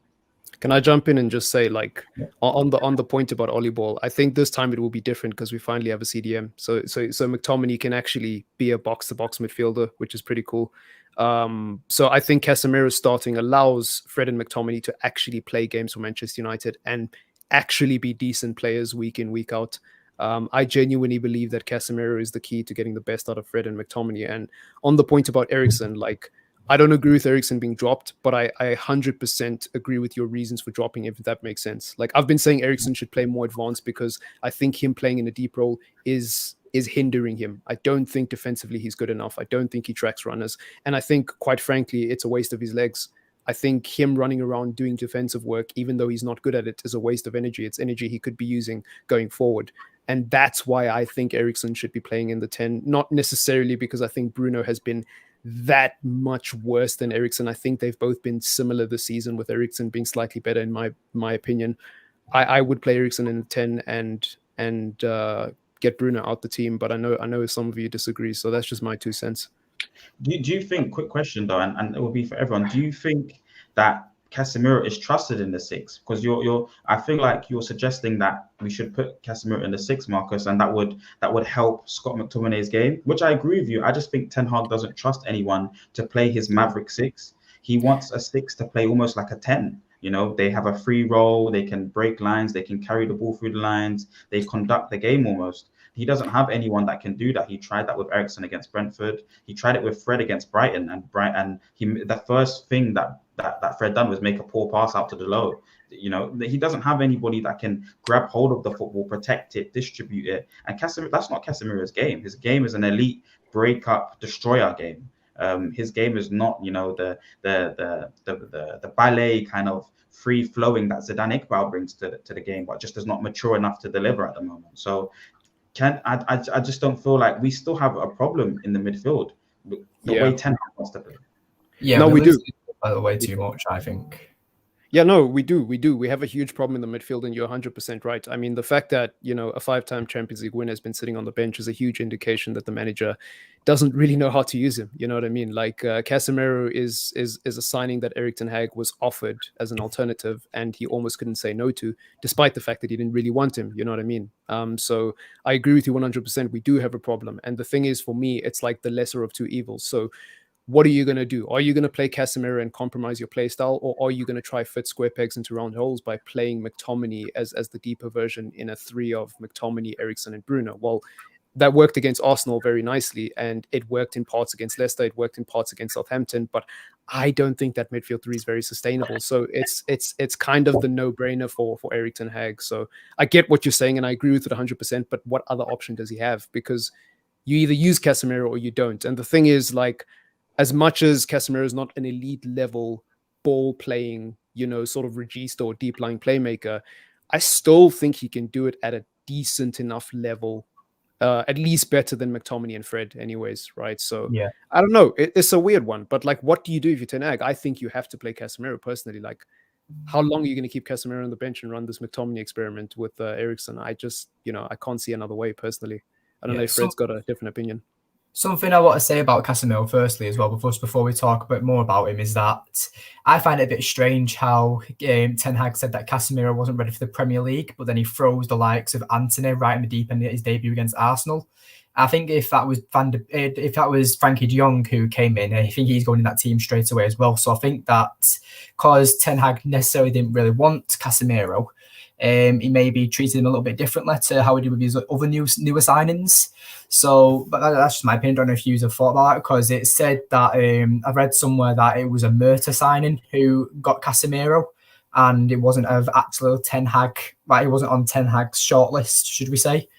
Can I jump in and just say, like, on the point about Ole ball, I think this time it will be different because we finally have a CDM. So McTominay can actually be a box-to-box midfielder, which is pretty cool. So I think Casemiro starting allows Fred and McTominay to actually play games for Manchester United and actually be decent players week in, week out. I genuinely believe that Casemiro is the key to getting the best out of Fred and McTominay. And on the point about Eriksen, like, I don't agree with Eriksen being dropped, but I 100% agree with your reasons for dropping him, if that makes sense. Like, I've been saying Eriksen should play more advanced because I think him playing in a deep role is hindering him. I don't think defensively he's good enough. I don't think he tracks runners. And I think, quite frankly, it's a waste of his legs. I think him running around doing defensive work, even though he's not good at it, is a waste of energy. It's energy he could be using going forward. And that's why I think Eriksen should be playing in the 10, not necessarily because I think Bruno has been that much worse than Eriksen. I think they've both been similar this season, with Eriksen being slightly better in my opinion. I would play Eriksen in the 10 and get Bruno out the team, but I know some of you disagree, so that's just my 2 cents. Do you think, quick question though, and it will be for everyone, do you think that Casemiro is trusted in the 6? Because I feel like you're suggesting that we should put Casemiro in the 6, Marcus, and that would help Scott McTominay's game, which I agree with you. I just think Ten Hag doesn't trust anyone to play his Maverick 6. He wants a 6 to play almost like a 10. They have a free role, they can break lines, they can carry the ball through the lines, they conduct the game almost. He doesn't have anyone that can do that. He tried that with Eriksen against Brentford. He tried it with Fred against Brighton, and the first thing that Fred done was make a poor pass out to the low. You know, he doesn't have anybody that can grab hold of the football, protect it, distribute it. And Casemiro, that's not Casemiro's game. His game is an elite break-up, destroyer game. His game is not, you know, the ballet kind of free flowing that Zidane Iqbal brings to the game, but just is not mature enough to deliver at the moment. So I just don't feel like we still have a problem in the midfield the way Ten Hag wants to play. Yeah, no, we do. By the way, too much, I think. Yeah, no, we do. We have a huge problem in the midfield, and you're 100% right. I mean, the fact that, you know, a 5-time Champions League winner has been sitting on the bench is a huge indication that the manager doesn't really know how to use him. You know what I mean? Like, Casemiro is a signing that Erik ten Hag was offered as an alternative, and he almost couldn't say no to, despite the fact that he didn't really want him. You know what I mean? So I agree with you 100%. We do have a problem. And the thing is, for me, it's like the lesser of two evils. So what are you going to do? Are you going to play Casemiro and compromise your play style, or are you going to try fit square pegs into round holes by playing McTominay as the deeper version in a 3 of McTominay, Eriksen, and Bruno? Well, that worked against Arsenal very nicely, and it worked in parts against Leicester. It worked in parts against Southampton, but I don't think that midfield 3 is very sustainable. So it's kind of the no-brainer for Erik ten Hag. So I get what you're saying, and I agree with it 100%. But what other option does he have? Because you either use Casemiro or you don't. And the thing is, like, as much as Casemiro is not an elite level ball playing, you know, sort of regista or deep lying playmaker, I still think he can do it at a decent enough level, at least better than McTominay and Fred anyways, right? So yeah, I don't know. It's a weird one, but like, what do you do if you're Ten Hag? I think you have to play Casemiro personally. Like, how long are you going to keep Casemiro on the bench and run this McTominay experiment with Eriksen? I just, you know, I can't see another way personally. I don't know if Fred's got a different opinion. Something I want to say about Casemiro firstly as well, before we talk a bit more about him, is that I find it a bit strange how Ten Hag said that Casemiro wasn't ready for the Premier League, but then he throws the likes of Antony right in the deep end at his debut against Arsenal. I think if that was Frankie de Jong who came in, I think he's going in that team straight away as well. So I think that because Ten Hag necessarily didn't really want Casemiro, he maybe treated him a little bit differently to how he did with his other newer signings. So, but that's just my opinion. I don't know if you have thought about it, because it said that I read somewhere that it was a Murta signing who got Casemiro, and it wasn't of actual Ten Hag, like it wasn't on Ten Hag's shortlist, should we say?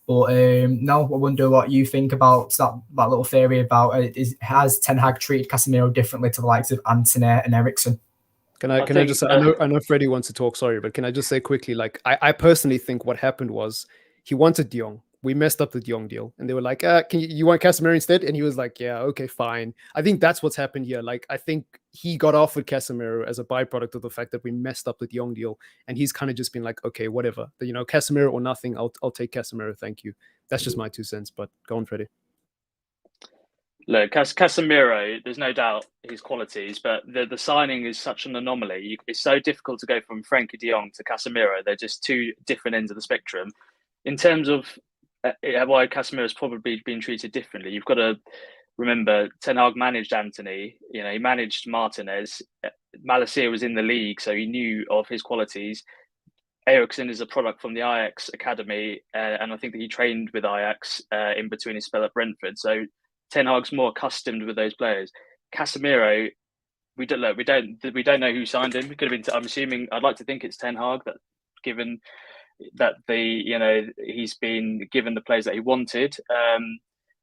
But no, I wonder what you think about that little theory about has Ten Hag treated Casemiro differently to the likes of Antony and Eriksen? I just say, I know Freddie wants to talk, sorry, but can I just say quickly, like, I personally think what happened was he wanted de Jong. We messed up the de Jong deal, and they were like, can you want Casemiro instead? And he was like, yeah, okay, fine. I think that's what's happened here. Like, I think he got off with Casemiro as a byproduct of the fact that we messed up the de Jong deal, and he's kind of just been like, okay, whatever. You know, Casemiro or nothing, I'll take Casemiro, thank you. That's just my 2 cents, but go on, Freddie. Look, Casemiro, there's no doubt his qualities, but the signing is such an anomaly. It's so difficult to go from Frankie de Jong to Casemiro. They're just 2 different ends of the spectrum. In terms of why Casemiro has probably been treated differently, you've got to remember Ten Hag managed Antony. You know, he managed Martinez. Malacia was in the league, so he knew of his qualities. Eriksen is a product from the Ajax academy, and I think that he trained with Ajax in between his spell at Brentford. So Ten Hag's more accustomed with those players. Casemiro, we don't know who signed him. It could have been. I'm assuming. I'd like to think it's Ten Hag, that given that he's been given the players that he wanted.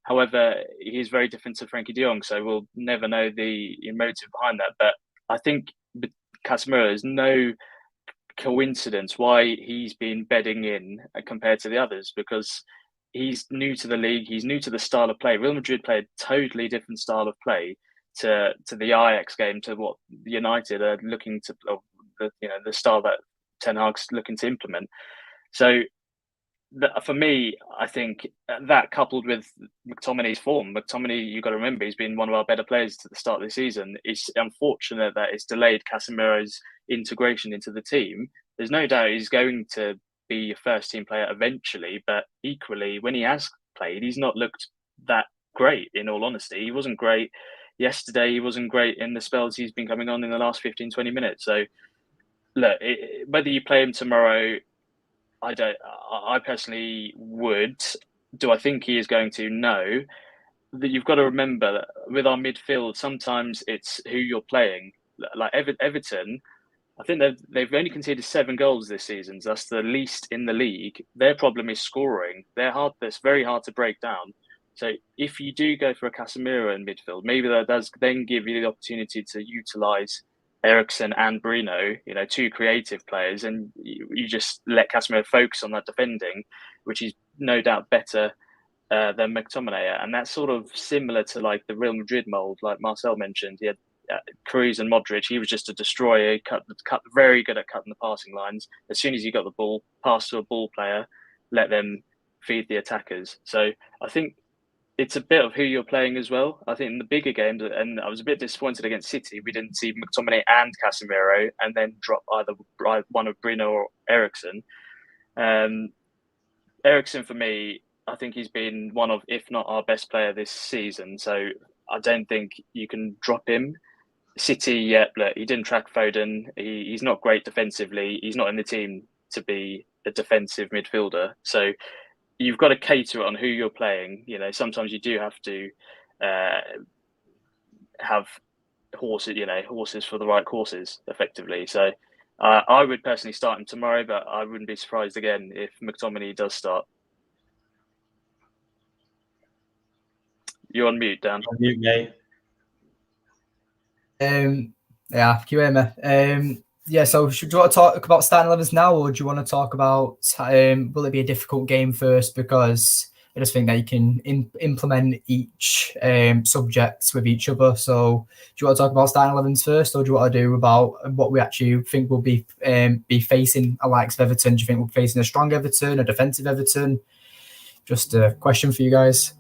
However, he's very different to Frankie de Jong, so we'll never know the motive behind that. But I think Casemiro is no coincidence why he's been bedding in compared to the others, because he's new to the league. He's new to the style of play. Real Madrid play a totally different style of play to the Ajax game, to what United are looking to, the style that Ten Hag's looking to implement. So for me, I think that coupled with McTominay's form, you've got to remember, he's been one of our better players to the start of the season. It's unfortunate that it's delayed Casemiro's integration into the team. There's no doubt he's going to be a first team player eventually, but equally, when he has played, he's not looked that great, in all honesty. He wasn't great yesterday. He wasn't great in the spells he's been coming on in the last 15-20 minutes. So look, whether you play him tomorrow, I personally would. Do I think he is going to? No. That you've got to remember that with our midfield, sometimes it's who you're playing. Like Everton, I think they've only conceded 7 goals this season. So that's the least in the league. Their problem is scoring. That's very hard to break down. So if you do go for a Casemiro in midfield, maybe that does then give you the opportunity to utilise Eriksen and Bruno, 2 creative players, and you just let Casemiro focus on that defending, which is no doubt better than McTominay. And that's sort of similar to like the Real Madrid mould, like Marcel mentioned. He had Cruz and Modric. He was just a destroyer, very good at cutting the passing lines. As soon as you got the ball, pass to a ball player, let them feed the attackers. So I think it's a bit of who you're playing as well. I think in the bigger games, and I was a bit disappointed against City, we didn't see McTominay and Casemiro, and then drop either one of Bruno or Eriksen. Eriksen, for me, I think he's been one of, if not our best player this season. So I don't think you can drop him. City, he didn't track Foden. He's not great defensively. He's not in the team to be a defensive midfielder. So you've got to cater on who you're playing. Sometimes you do have to have horses for the right courses, effectively. So I would personally start him tomorrow, but I wouldn't be surprised again if McTominay does start. You're on mute, Dan. On mute, mate. Yeah, can you hear me? So do you want to talk about starting 11s now, or do you want to talk about will it be a difficult game first? Because I just think that you can implement each subjects with each other. So do you want to talk about starting 11s first, or do you want to do about what we actually think will be facing a likes of Everton? Do you think we're facing a strong Everton, a defensive Everton? Just a question for you guys.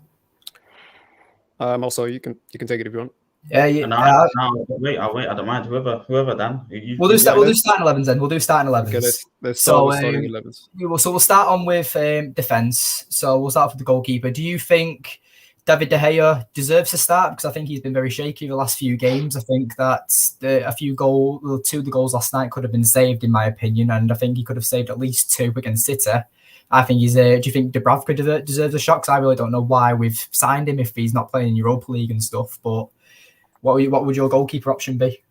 Also, you can take it if you want. I'll wait. I don't mind. Whoever, Dan. We'll do starting 11s then. We'll do starting 11s. Okay, let's start with starting 11s. We'll start on with defence. So we'll start with the goalkeeper. Do you think David De Gea deserves to start? Because I think he's been very shaky the last few games. I think that two of the goals last night could have been saved, in my opinion, and I think he could have saved at least 2 against City. I think he's. Do you think Dubravka deserves a shot? Because I really don't know why we've signed him if he's not playing in Europa League and stuff. But what would your goalkeeper option be?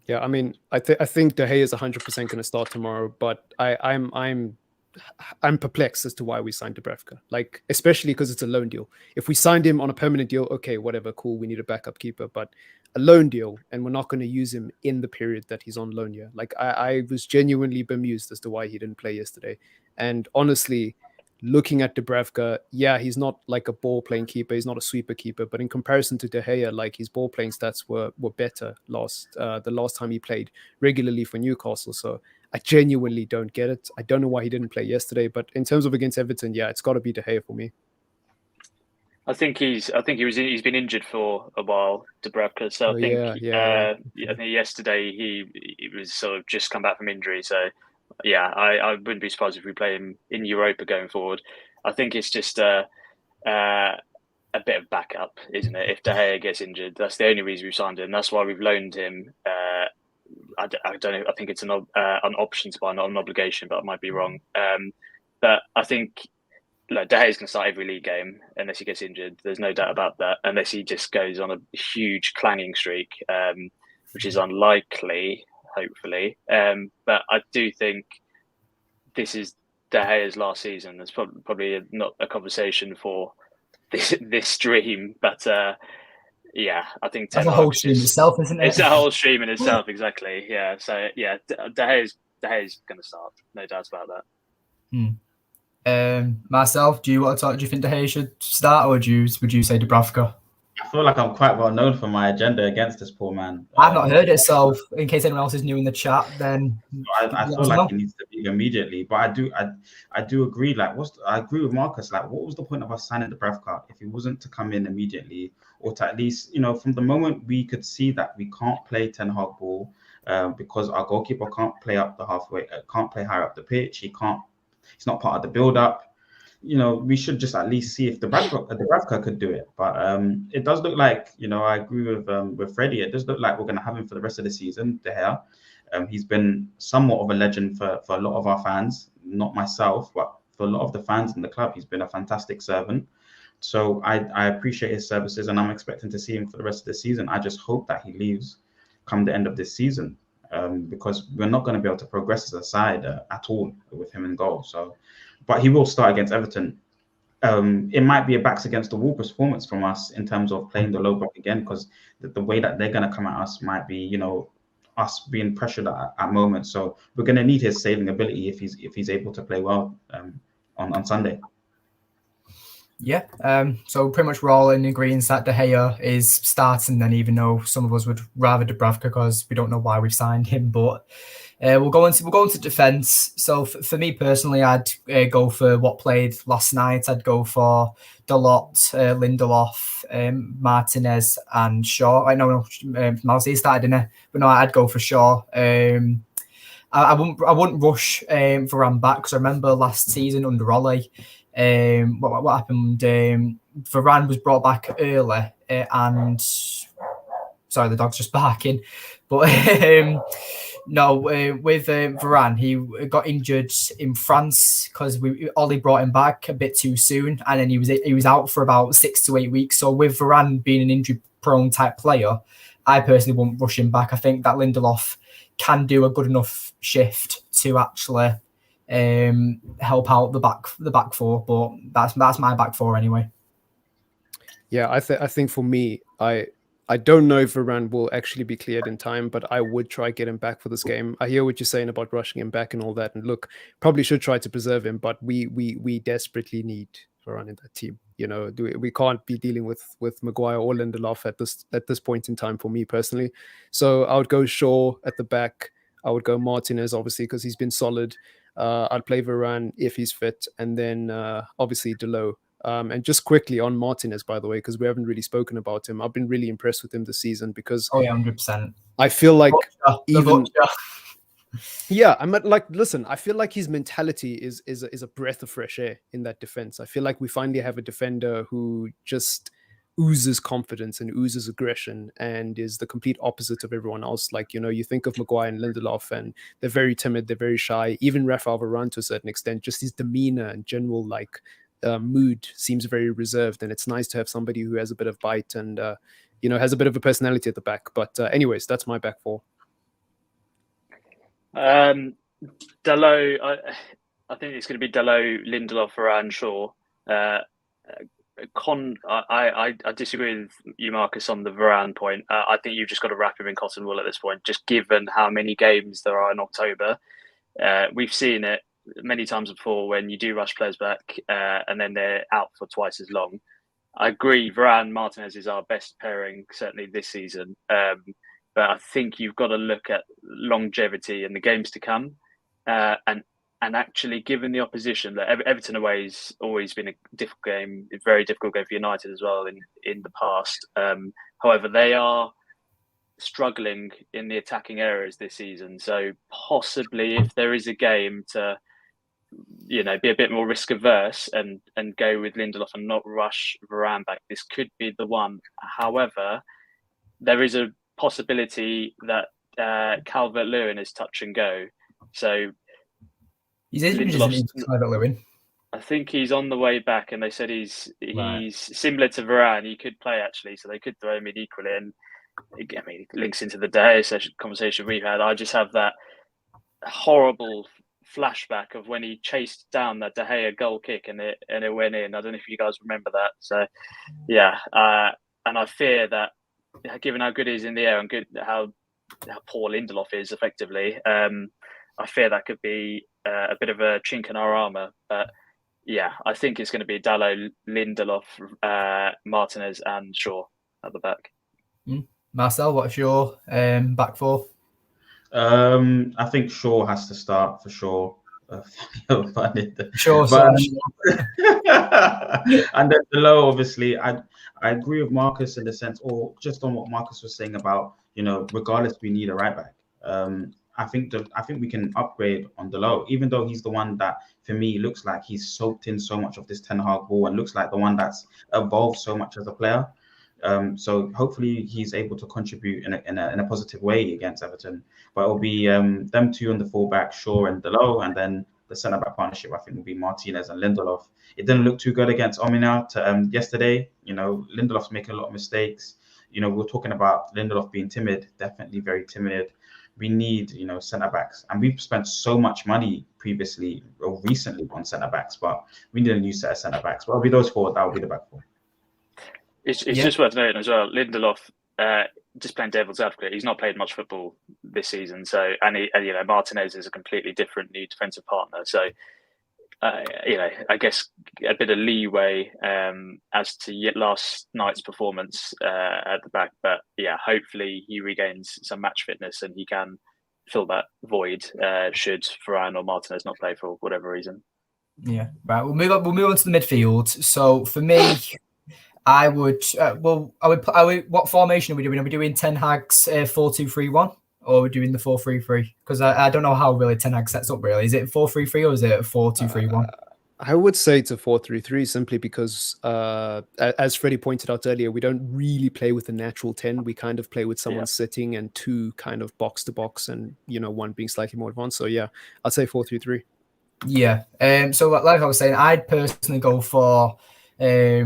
Yeah, I mean, I think De Gea is 100% going to start tomorrow, but I'm perplexed as to why we signed Dubravka. Like, especially because it's a loan deal. If we signed him on a permanent deal, okay, whatever, cool, we need a backup keeper. But a loan deal, and we're not going to use him in the period that he's on loan here. Like, I was genuinely bemused as to why he didn't play yesterday. And honestly, looking at Dubravka, yeah, he's not like a ball-playing keeper. He's not a sweeper keeper. But in comparison to De Gea, like, his ball-playing stats were better the last time he played regularly for Newcastle. So I genuinely don't get it. I don't know why he didn't play yesterday. But in terms of against Everton, yeah, it's got to be De Gea for me. I think he's been injured for a while, Dubravka. So I think yesterday he was sort of just come back from injury. So yeah, I wouldn't be surprised if we play him in Europa going forward. I think it's just a bit of backup, isn't it? If De Gea gets injured, that's the only reason we've signed him. That's why we've loaned him. I don't know. I think it's an option to buy, not an obligation, but I might be wrong. But I think De Gea's going to start every league game unless he gets injured. There's no doubt about that. Unless he just goes on a huge clanging streak, which is unlikely, hopefully. But I do think this is De Gea's last season. There's probably not a conversation for this stream, but yeah, I think that's a whole stream itself, isn't it? It's a whole stream in itself, exactly. Yeah, so yeah, De Gea's going to start, no doubt about that. Myself, do you think De Gea should start, or would you say Dubravka? I feel like I'm quite well known for my agenda against this poor man. I've not heard it, so in case anyone else is new in the chat, then I feel like he needs to be immediately. But I do agree. Like, I agree with Marcus. Like, what was the point of us signing Dubravka if he wasn't to come in immediately, or to at least, from the moment we could see that we can't play Ten Hag ball because our goalkeeper can't play up the halfway, can't play higher up the pitch. He's not part of the build-up. We should just at least see if Dubravka could do it. But it does look like, I agree with Freddie. It does look like we're going to have him for the rest of the season, De Gea. He's been somewhat of a legend for a lot of our fans, not myself, but for a lot of the fans in the club. He's been a fantastic servant. So I appreciate his services, and I'm expecting to see him for the rest of the season. I just hope that he leaves come the end of this season. because we're not going to be able to progress as a side at all with him in goal. So, but he will start against Everton. It might be a backs against the wall performance from us in terms of playing the low block again, because the way that they're going to come at us might be, you know, us being pressured at moments. So we're going to need his saving ability if he's able to play well on Sunday. Yeah, so pretty much we're all in agreement that De Gea is starting then, even though some of us would rather Dubravka because we don't know why we've signed him. But we'll go into defence. So for me personally, I'd go for what played last night. I'd go for Dalot, Lindelof, Martinez, and Shaw. I know Mousy started in it, but no, I'd go for Shaw. I wouldn't rush Varane back, because I remember last season under Ole. What happened? Varane was brought back early, and sorry, the dog's just barking. But no, with Varane, he got injured in France because Ole brought him back a bit too soon, and then he was out for about 6 to 8 weeks. So with Varane being an injury-prone type player, I personally won't rush him back. I think that Lindelof can do a good enough shift to actually help out the back four, but that's my back four anyway. Yeah, I think for me, I don't know if Varane will actually be cleared in time, but I would try get him back for this game. I hear what you're saying about rushing him back and all that, and look, probably should try to preserve him, but we desperately need Varane in that team. You know, we can't be dealing with Maguire or Lindelof at this point in time for me personally. So I would go Shaw at the back. I would go Martinez, obviously, because he's been solid. I'd play Varane if he's fit, and then obviously Dalot. And just quickly on Martinez, by the way, because we haven't really spoken about him. I've been really impressed with him this season because 100%. I feel like listen, I feel like his mentality is a breath of fresh air in that defense. I feel like we finally have a defender who just oozes confidence and oozes aggression and is the complete opposite of everyone else. Like, you know, you think of Maguire and Lindelof and they're very timid, they're very shy. Even Rafael Varane to a certain extent, just his demeanor and general mood seems very reserved, and it's nice to have somebody who has a bit of bite and has a bit of a personality at the back. But anyways, that's my back four. Dalot, I think it's going to be Dalot, Lindelof, Varane, Shaw. I disagree with you, Marcus, on the Varane point. I think you've just got to wrap him in cotton wool at this point, just given how many games there are in October. We've seen it many times before when you do rush players back and then they're out for twice as long. I agree, Varane, Martinez is our best pairing, certainly this season. But I think you've got to look at longevity and the games to come. And actually, given the opposition, that Everton away has always been a difficult game, a very difficult game for United as well in the past. However, they are struggling in the attacking areas this season. So possibly if there is a game to, be a bit more risk averse and go with Lindelof and not rush Varane back, this could be the one. However, there is a possibility that Calvert-Lewin is touch and go. So he's injured, Calvert-Lewin. I think he's on the way back, and they said he's similar to Varane. He could play actually, so they could throw him in equally. And I mean, it links into the day conversation we've had. I just have that horrible flashback of when he chased down that De Gea goal kick and it went in. I don't know if you guys remember that. So yeah, and I fear that given how good he is in the air and how poor Lindelof is effectively, I fear that could be a bit of a chink in our armour. But yeah, I think it's going to be Dalot, Lindelof, Martinez and Shaw at the back. Marcel, what's your back four? I think Shaw has to start for sure. Sure, and then below, obviously, I agree with Marcus in the sense, or just on what Marcus was saying about, regardless, we need a right back. I think we can upgrade on Dalot, even though he's the one that, for me, looks like he's soaked in so much of this Ten Hag ball and looks like the one that's evolved so much as a player. So hopefully he's able to contribute in a positive way against Everton. But it'll be them two on the fullback, Shaw and Dalot, and then the centre-back partnership, I think, will be Martinez and Lindelof. It didn't look too good against Omonia yesterday. Lindelof's making a lot of mistakes. We were talking about Lindelof being timid, definitely very timid. we need, centre backs, and we've spent so much money previously or recently on centre backs, but we need a new set of centre backs. Well, it'll be those four. That will be the back four. It's just worth noting as well, Lindelof, just playing devil's advocate, he's not played much football this season. So, and Martinez is a completely different new defensive partner. So, I guess a bit of leeway as to last night's performance at the back. But yeah, hopefully he regains some match fitness and he can fill that void should Varane or Martinez not play for whatever reason. Yeah, right. We'll move on to the midfield. So for me, I would. What formation are we doing? Are we doing Ten Hag's 4-2-3-1, or are we doing the 4-3-3? Because I don't know how really Ten Hag sets up. Really, is it 4-3-3 or is it 4-2-3-1? I would say it's a 4-3-3 simply because, as Freddie pointed out earlier, we don't really play with a natural 10. We kind of play with someone sitting and two kind of box to box, and one being slightly more advanced. So yeah, I'd say 4-3-3. Yeah. So like I was saying, I'd personally go for a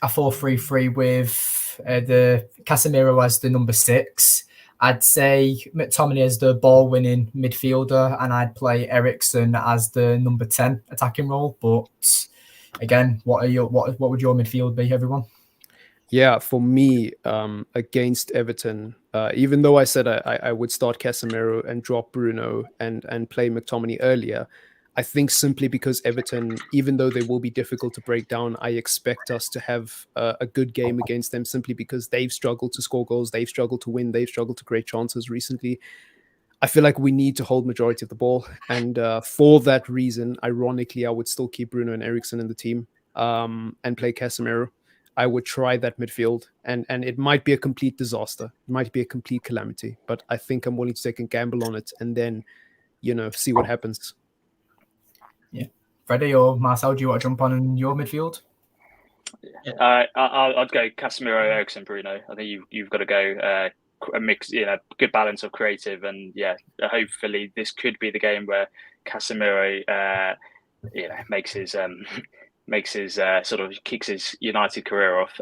4-3-3 with the Casemiro as the number 6. I'd say McTominay as the ball-winning midfielder, and I'd play Eriksen as the number 10 attacking role. But again, what would your midfield be, everyone? Yeah, for me, against Everton, even though I said I would start Casemiro and drop Bruno and play McTominay earlier, I think simply because Everton, even though they will be difficult to break down, I expect us to have a good game against them simply because they've struggled to score goals, they've struggled to win, they've struggled to create chances recently. I feel like we need to hold majority of the ball. And for that reason, ironically, I would still keep Bruno and Eriksen in the team and play Casemiro. I would try that midfield. And it might be a complete disaster. It might be a complete calamity. But I think I'm willing to take a gamble on it and then, see what happens. Yeah. Freddie or Marcel, do you want to jump on in your midfield? I'd go Casemiro, Eriksen, Bruno. I think you've got to go a mix, good balance of creative, and hopefully this could be the game where Casemiro, makes his sort of kicks his United career off.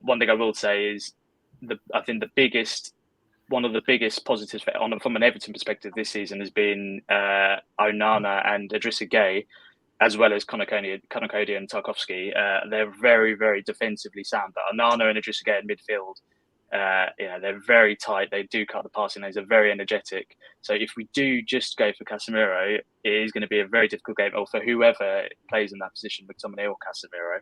One thing I will say is I think one of the biggest positives from an Everton perspective this season has been Onana and Idrissa Gueye, as well as Konokodi and Tarkowski. They're very, very defensively sound. But Onana and Idrissa Gueye in midfield, they're very tight. They do cut the passing lanes. They're very energetic. So if we do just go for Casemiro, it is going to be a very difficult game, or for whoever plays in that position, McTominay or Casemiro.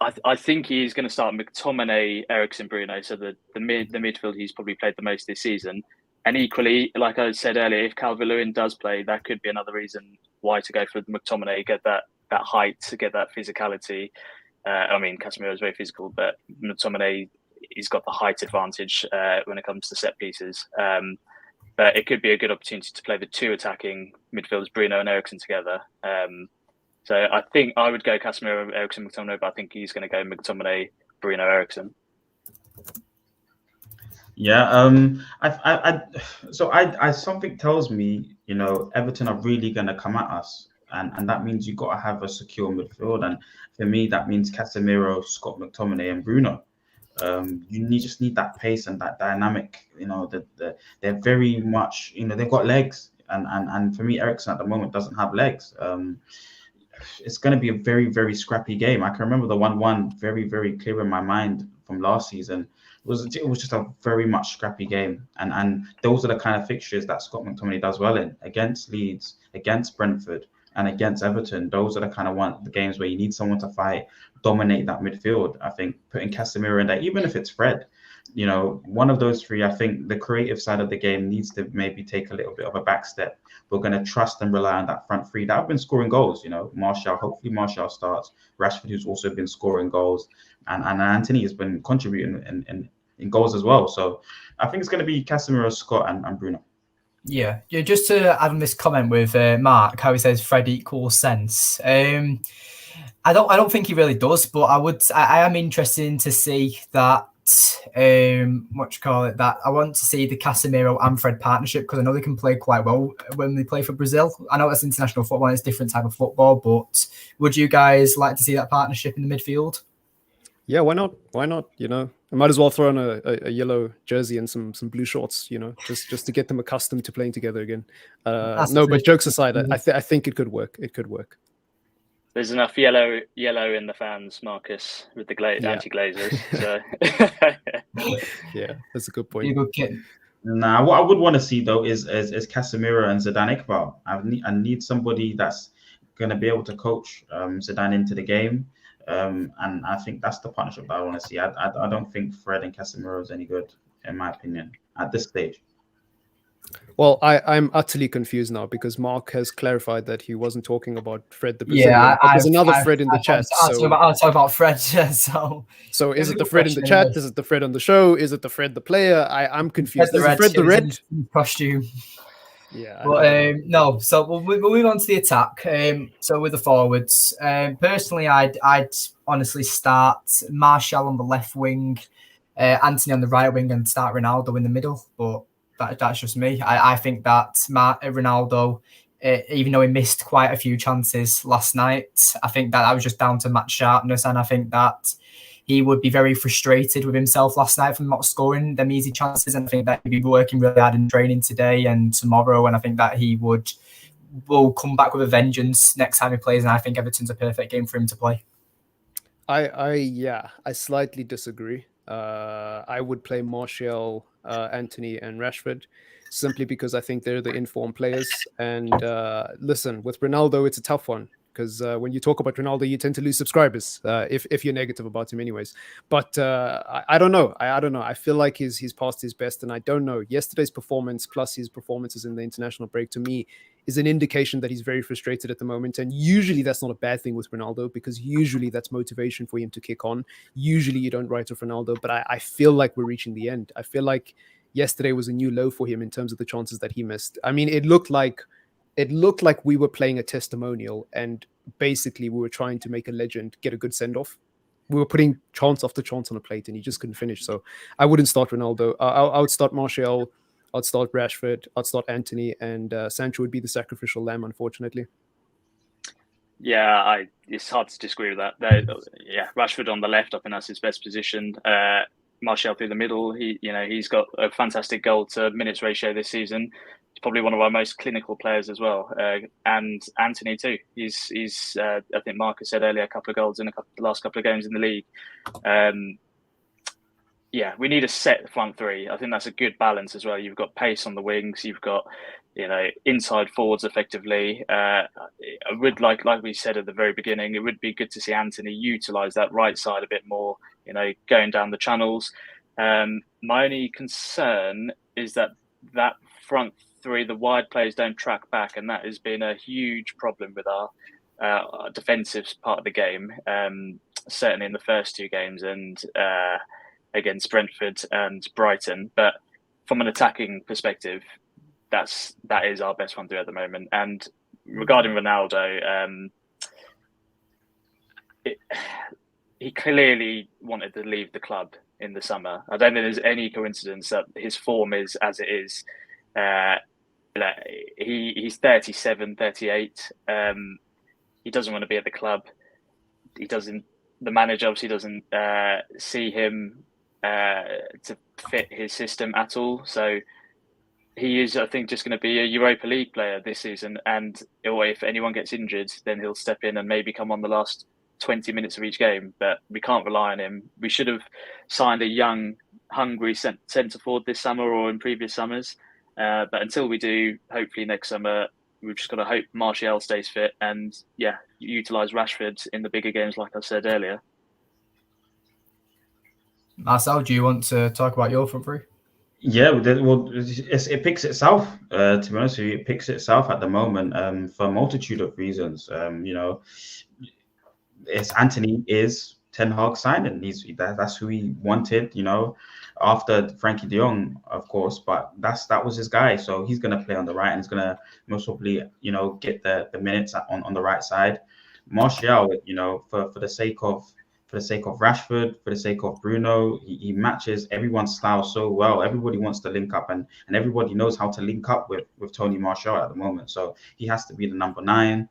I think he's going to start McTominay, Eriksen, Bruno. So the midfield he's probably played the most this season. And equally, like I said earlier, if Calvert-Lewin does play, that could be another reason why to go for McTominay, get that height, to get that physicality. Casemiro is very physical, but McTominay, he's got the height advantage when it comes to set pieces. But it could be a good opportunity to play the two attacking midfielders, Bruno and Eriksen, together. So I think I would go Casemiro, Eriksen, McTominay, but I think he's going to go McTominay, Bruno, Eriksen. Yeah. Something tells me, Everton are really going to come at us, and that means you've got to have a secure midfield. And for me, that means Casemiro, Scott McTominay, and Bruno. You just need that pace and that dynamic. They're very much, they've got legs, and for me, Eriksen at the moment doesn't have legs. It's going to be a very, very scrappy game. I can remember the 1-1 very, very clear in my mind from last season. It was just a very much scrappy game, and those are the kind of fixtures that Scott McTominay does well in, against Leeds, against Brentford, and against Everton. Those are the kind of the games where you need someone to fight, dominate that midfield. I think putting Casemiro in there, even if it's Fred, one of those three, I think the creative side of the game needs to maybe take a little bit of a back step. We're going to trust and rely on that front three that have been scoring goals. Hopefully Martial starts. Rashford, who's also been scoring goals, and Anthony has been contributing in goals as well. So I think it's going to be Casemiro, Scott, and Bruno. Yeah. Just to add on this comment with Mark, how he says Fred equals sense. I don't think he really does, but I am interested to see that. I want to see the Casemiro and Fred partnership, because I know they can play quite well when they play for Brazil. I know that's international football and it's a different type of football, but would you guys like to see that partnership in the midfield? Yeah, why not? I might as well throw on a yellow jersey and some blue shorts, just to get them accustomed to playing together again. No, but jokes aside, I think it could work. It could work. There's enough yellow in the fans, Marcus, with the anti-Glazers. So yeah, that's a good point. Nah, what I would want to see though is Casemiro and Zidane Iqbal. I need somebody that's going to be able to coach Zidane into the game. And I think that's the partnership that I want to see. I don't think Fred and Casemiro is any good, in my opinion, at this stage. Well, I'm utterly confused now because Mark has clarified that he wasn't talking about Fred the Brazilian. Yeah, there's another Fred in the chat. I'll talk about Fred. So is it the Fred in the chat? Is it the Fred on the show? Is it the Fred the player? I'm confused. Is it Fred the red costume? Yeah. But no, so we'll move on to the attack. So with the forwards, personally, I'd honestly start Martial on the left wing, Anthony on the right wing, and start Ronaldo in the middle. But that's just me. I think that Ronaldo, even though he missed quite a few chances last night, I think that was just down to match sharpness, and I think that he would be very frustrated with himself last night from not scoring them easy chances. And I think that he'd be working really hard in training today and tomorrow. And I think that he will come back with a vengeance next time he plays. And I think Everton's a perfect game for him to play. I slightly disagree. I would play Martial, Anthony, and Rashford simply because I think they're the informed players. And listen, with Ronaldo, it's a tough one. Because when you talk about Ronaldo, you tend to lose subscribers if you're negative about him, anyways. But I don't know. I don't know. I feel like he's past his best, and I don't know. Yesterday's performance plus his performances in the international break to me is an indication that he's very frustrated at the moment. And usually that's not a bad thing with Ronaldo because usually that's motivation for him to kick on. Usually you don't write off Ronaldo, but I feel like we're reaching the end. I feel like yesterday was a new low for him in terms of the chances that he missed. I mean, it looked like we were playing a testimonial and basically we were trying to make a legend get a good send-off. We were putting chance after chance on a plate and he just couldn't finish. So I wouldn't start Ronaldo. I would start Martial. I'd start Rashford. I'd start Anthony, and Sancho would be the sacrificial lamb, unfortunately. Yeah, it's hard to disagree with that. Rashford on the left, I think that's his best position. Martial through the middle. He's got a fantastic goal to minutes ratio this season. He's probably one of our most clinical players as well. And Anthony too. He's I think Marcus said earlier, a couple of goals in the last couple of games in the league. We need a set front three. I think that's a good balance as well. You've got pace on the wings. You've got, inside forwards effectively. I would like we said at the very beginning, it would be good to see Anthony utilise that right side a bit more, going down the channels. My only concern is that front three, the wide players don't track back, and that has been a huge problem with our defensive part of the game, certainly in the first two games and against Brentford and Brighton. But from an attacking perspective, that is our best front three at the moment. And regarding Ronaldo, he clearly wanted to leave the club in the summer. I don't think there's any coincidence that his form is as it is. He's 37, 38. He doesn't want to be at the club. The manager obviously doesn't see him to fit his system at all. So he is, I think, just going to be a Europa League player this season. And if anyone gets injured, then he'll step in and maybe come on the last 20 minutes of each game. But we can't rely on him. We should have signed a young, hungry centre forward this summer or in previous summers. But until we do, hopefully next summer, we've just got to hope Martial stays fit and, utilise Rashford in the bigger games, like I said earlier. Marcel, do you want to talk about your front three? Yeah, well, it picks itself. To be honest with you, it picks itself at the moment for a multitude of reasons. It's Anthony is Ten Hag signing. That's who he wanted. After Frankie De Jong, of course, but that was his guy. So he's going to play on the right and he's going to most probably, get the minutes on the right side. Martial, for the sake of Rashford, for the sake of Bruno, he matches everyone's style so well. Everybody wants to link up and everybody knows how to link up with Tony Martial at the moment. So he has to be the number 9.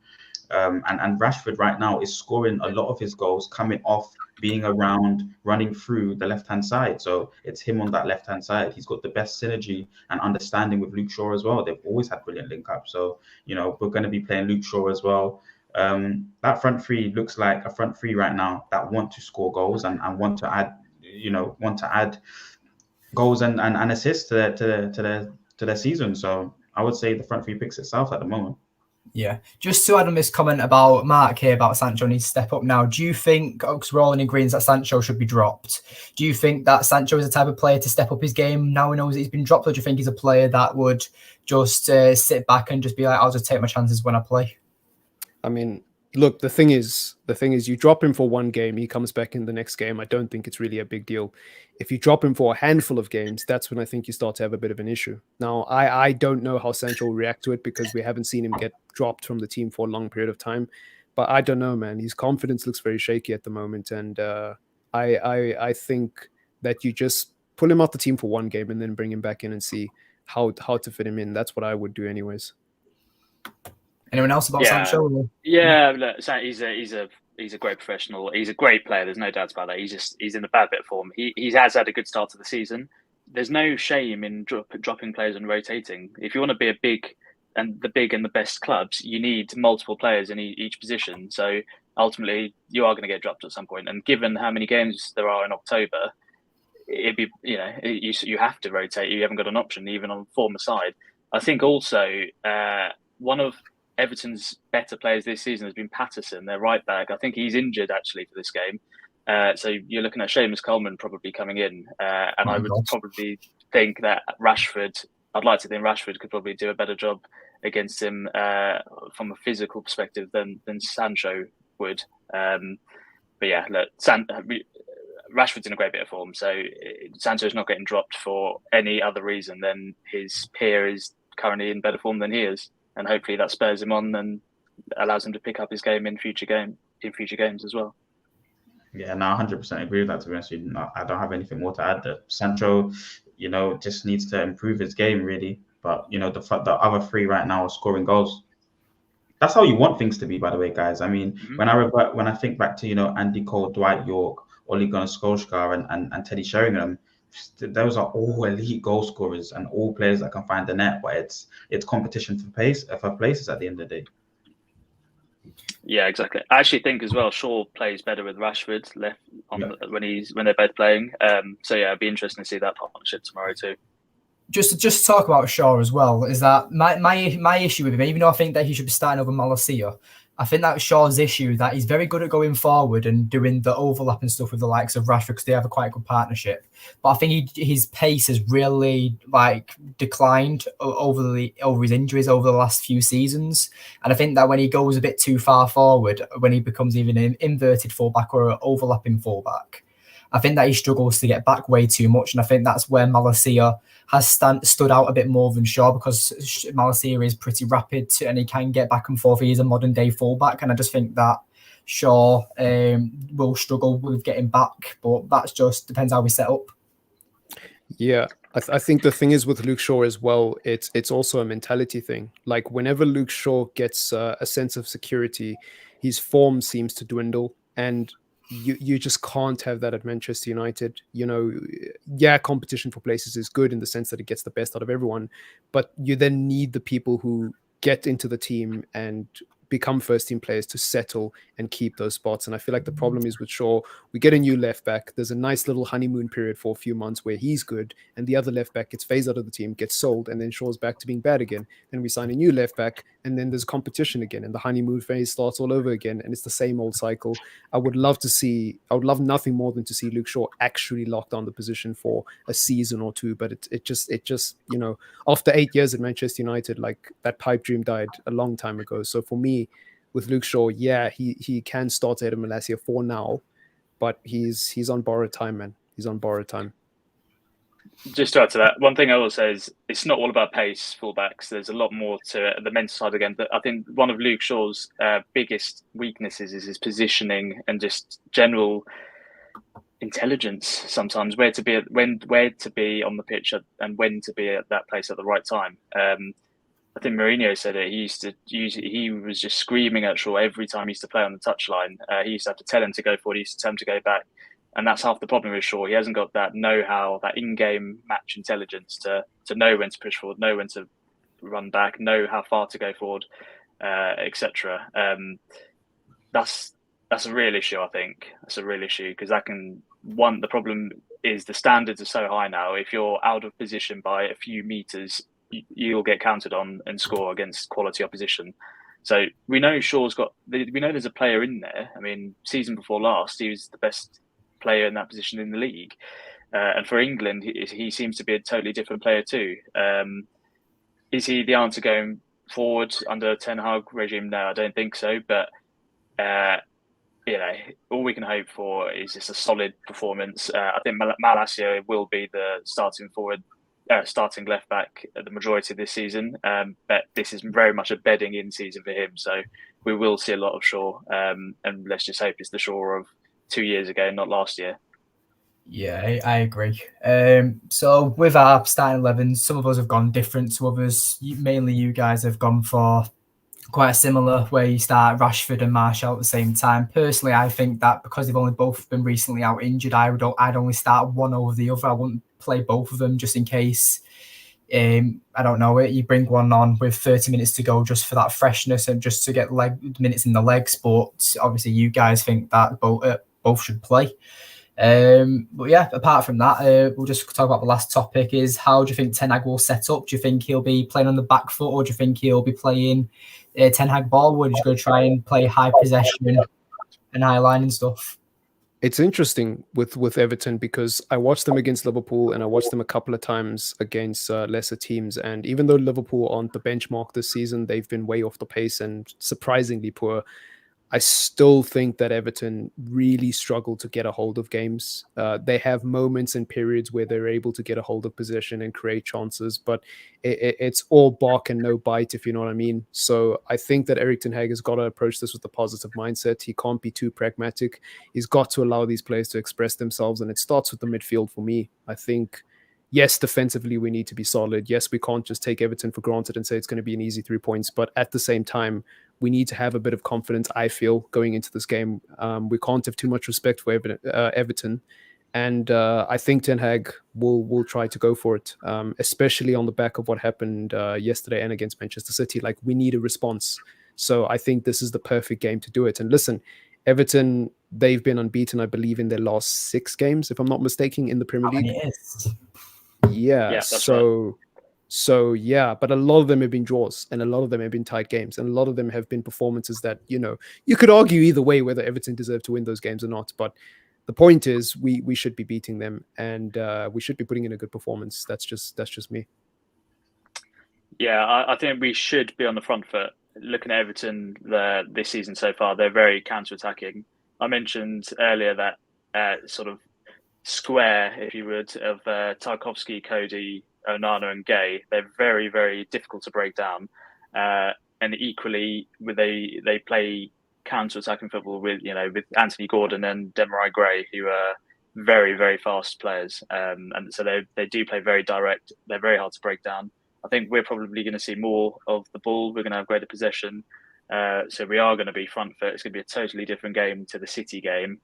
And Rashford right now is scoring a lot of his goals coming off being around, running through the left-hand side. So it's him on that left-hand side. He's got the best synergy and understanding with Luke Shaw as well. They've always had brilliant link-up. So, we're going to be playing Luke Shaw as well. That front three looks like a front three right now that want to score goals and want to add goals and assists to their season. So I would say the front three picks itself at the moment. Yeah, just to add on this comment about Mark here about Sancho needs to step up now. Do you think, because we're all in agreement that Sancho should be dropped, do you think that Sancho is the type of player to step up his game now he knows he's been dropped, or do you think he's a player that would just sit back and just be like, I'll just take my chances when I play? I mean, look, the thing is, you drop him for one game, he comes back in the next game. I don't think it's really a big deal. If you drop him for a handful of games, that's when I think you start to have a bit of an issue. Now, I don't know how Sancho will react to it because we haven't seen him get dropped from the team for a long period of time. But I don't know, man. His confidence looks very shaky at the moment, and I think that you just pull him out the team for one game and then bring him back in and see how to fit him in. That's what I would do, anyways. Anyone else about Sancho? Yeah, look, he's a great professional. He's a great player. There's no doubt about that. He's in a bad bit of form. He has had a good start to the season. There's no shame in dropping players and rotating. If you want to be the big and the best clubs, you need multiple players in each position. So ultimately, you are going to get dropped at some point. And given how many games there are in October, it'd be you have to rotate. You haven't got an option even on form aside. I think also one of Everton's better players this season has been Patterson, their right back. I think he's injured actually for this game. So you're looking at Seamus Coleman probably coming in. And I would probably think that I'd like to think Rashford could probably do a better job against him from a physical perspective than Sancho would. But yeah, look, Rashford's in a great bit of form. So Sancho's not getting dropped for any other reason than his peer is currently in better form than he is. And hopefully that spurs him on and allows him to pick up his game in future games as well. Yeah, no, 100% agree with that. To be honest with you, I don't have anything more to add. There. Sancho, just needs to improve his game really. But the other three right now are scoring goals. That's how you want things to be, by the way, guys. I mean, when I think back to Andy Cole, Dwight York, Ole Gunnar Solskjaer, and Teddy Sheringham. Those are all elite goal scorers and all players that can find the net, but it's competition for places at the end of the day. Yeah, exactly. I actually think as well Shaw plays better with Rashford left when they're both playing. So yeah, it'd be interesting to see that partnership tomorrow too. Just to talk about Shaw as well, is that my issue with him, even though I think that he should be starting over Malacia, I think that Shaw's issue that he's very good at going forward and doing the overlap and stuff with the likes of Rashford because they have a quite good partnership. But I think his pace has really declined over his injuries over the last few seasons. And I think that when he goes a bit too far forward, when he becomes even an inverted fullback or an overlapping fullback, I think that he struggles to get back way too much. And I think that's where Malacia has stood out a bit more than Shaw, because Malacia is pretty rapid and he can get back and forth. He is a modern day fullback. And I just think that Shaw will struggle with getting back, but that's just depends how we set up. Yeah, I think the thing is with Luke Shaw as well, it's also a mentality thing. Like whenever Luke Shaw gets a sense of security, his form seems to dwindle, and you just can't have that at Manchester United. Competition for places is good in the sense that it gets the best out of everyone, but you then need the people who get into the team and become first team players to settle and keep those spots. And I feel like the problem is with Shaw, we get a new left back. There's a nice little honeymoon period for a few months where he's good, and the other left back gets phased out of the team, gets sold, and then Shaw's back to being bad again. Then we sign a new left back, and then there's competition again, and the honeymoon phase starts all over again, and it's the same old cycle. I would love nothing more than to see Luke Shaw actually lock down the position for a season or two, but it just after 8 years at Manchester United, like that pipe dream died a long time ago. So for me, with Luke Shaw, yeah, he can start ahead of Malacia for now, but he's on borrowed time, man. He's on borrowed time. Just to add to that, one thing I will say is it's not all about pace, fullbacks. There's a lot more to the mental side again. But I think one of Luke Shaw's biggest weaknesses is his positioning and just general intelligence. Sometimes where to be on the pitch and when to be at that place at the right time. I think Mourinho said it. He was just screaming at Shaw every time he used to play on the touchline. He used to have to tell him to go forward. He used to tell him to go back, and that's half the problem with Shaw. He hasn't got that know-how, that in-game match intelligence to know when to push forward, know when to run back, know how far to go forward, etc. That's a real issue. I think that's a real issue because the problem is the standards are so high now. If you're out of position by a few meters, you'll get counted on and score against quality opposition. So we know we know there's a player in there. I mean, season before last, he was the best player in that position in the league. And for England, he seems to be a totally different player too. Is he the answer going forward under Ten Hag regime? No, I don't think so. But all we can hope for is just a solid performance. I think Malacia will be the starting left back at the majority of this season. But this is very much a bedding in season for him. So we will see a lot of Shaw. And let's just hope it's the Shaw of 2 years ago, not last year. Yeah, I agree. So with our starting 11, some of us have gone different to others. Mainly you guys have gone for quite similar, where you start Rashford and Martial at the same time. Personally, I think that because they've only both been recently out injured, I'd only start one over the other. I wouldn't play both of them just in case. I don't know it. You bring one on with 30 minutes to go just for that freshness and just to get minutes in the legs. But obviously, you guys think that both should play. But yeah, apart from that, we'll just talk about the last topic is how do you think Ten Hag will set up? Do you think he'll be playing on the back foot or do you think he'll be playing Ten Hag ball? Or he's going to try and play high possession and high line and stuff? It's interesting with Everton because I watched them against Liverpool and I watched them a couple of times against lesser teams. And even though Liverpool aren't the benchmark this season, they've been way off the pace and surprisingly poor. I still think that Everton really struggle to get a hold of games. They have moments and periods where they're able to get a hold of possession and create chances, but it's all bark and no bite, if you know what I mean. So I think that Erik ten Hag has got to approach this with a positive mindset. He can't be too pragmatic. He's got to allow these players to express themselves, and it starts with the midfield for me. I think, yes, defensively, we need to be solid. Yes, we can't just take Everton for granted and say it's going to be an easy 3 points, but at the same time, we need to have a bit of confidence, I feel, going into this game. We can't have too much respect for Everton. And I think Ten Hag will try to go for it, especially on the back of what happened yesterday and against Manchester City. Like, we need a response. So I think this is the perfect game to do it. And listen, Everton, they've been unbeaten, I believe, in their last 6 games, if I'm not mistaken, in the Premier League. Yeah, that's right. So yeah, but a lot of them have been draws and a lot of them have been tight games and a lot of them have been performances that, you could argue either way whether Everton deserve to win those games or not. But the point is we should be beating them and we should be putting in a good performance. That's just me. Yeah, I think we should be on the front foot. Looking at Everton this season so far, they're very counter-attacking. I mentioned earlier that sort of square, if you would, of Tarkowski, Cody, Onana and Gay. They're very, very difficult to break down. And equally, they play counter-attacking football with Anthony Gordon and Demarai Gray, who are very, very fast players. And so they do play very direct. They're very hard to break down. I think we're probably going to see more of the ball. We're going to have greater possession. So we are going to be front foot. It's going to be a totally different game to the City game.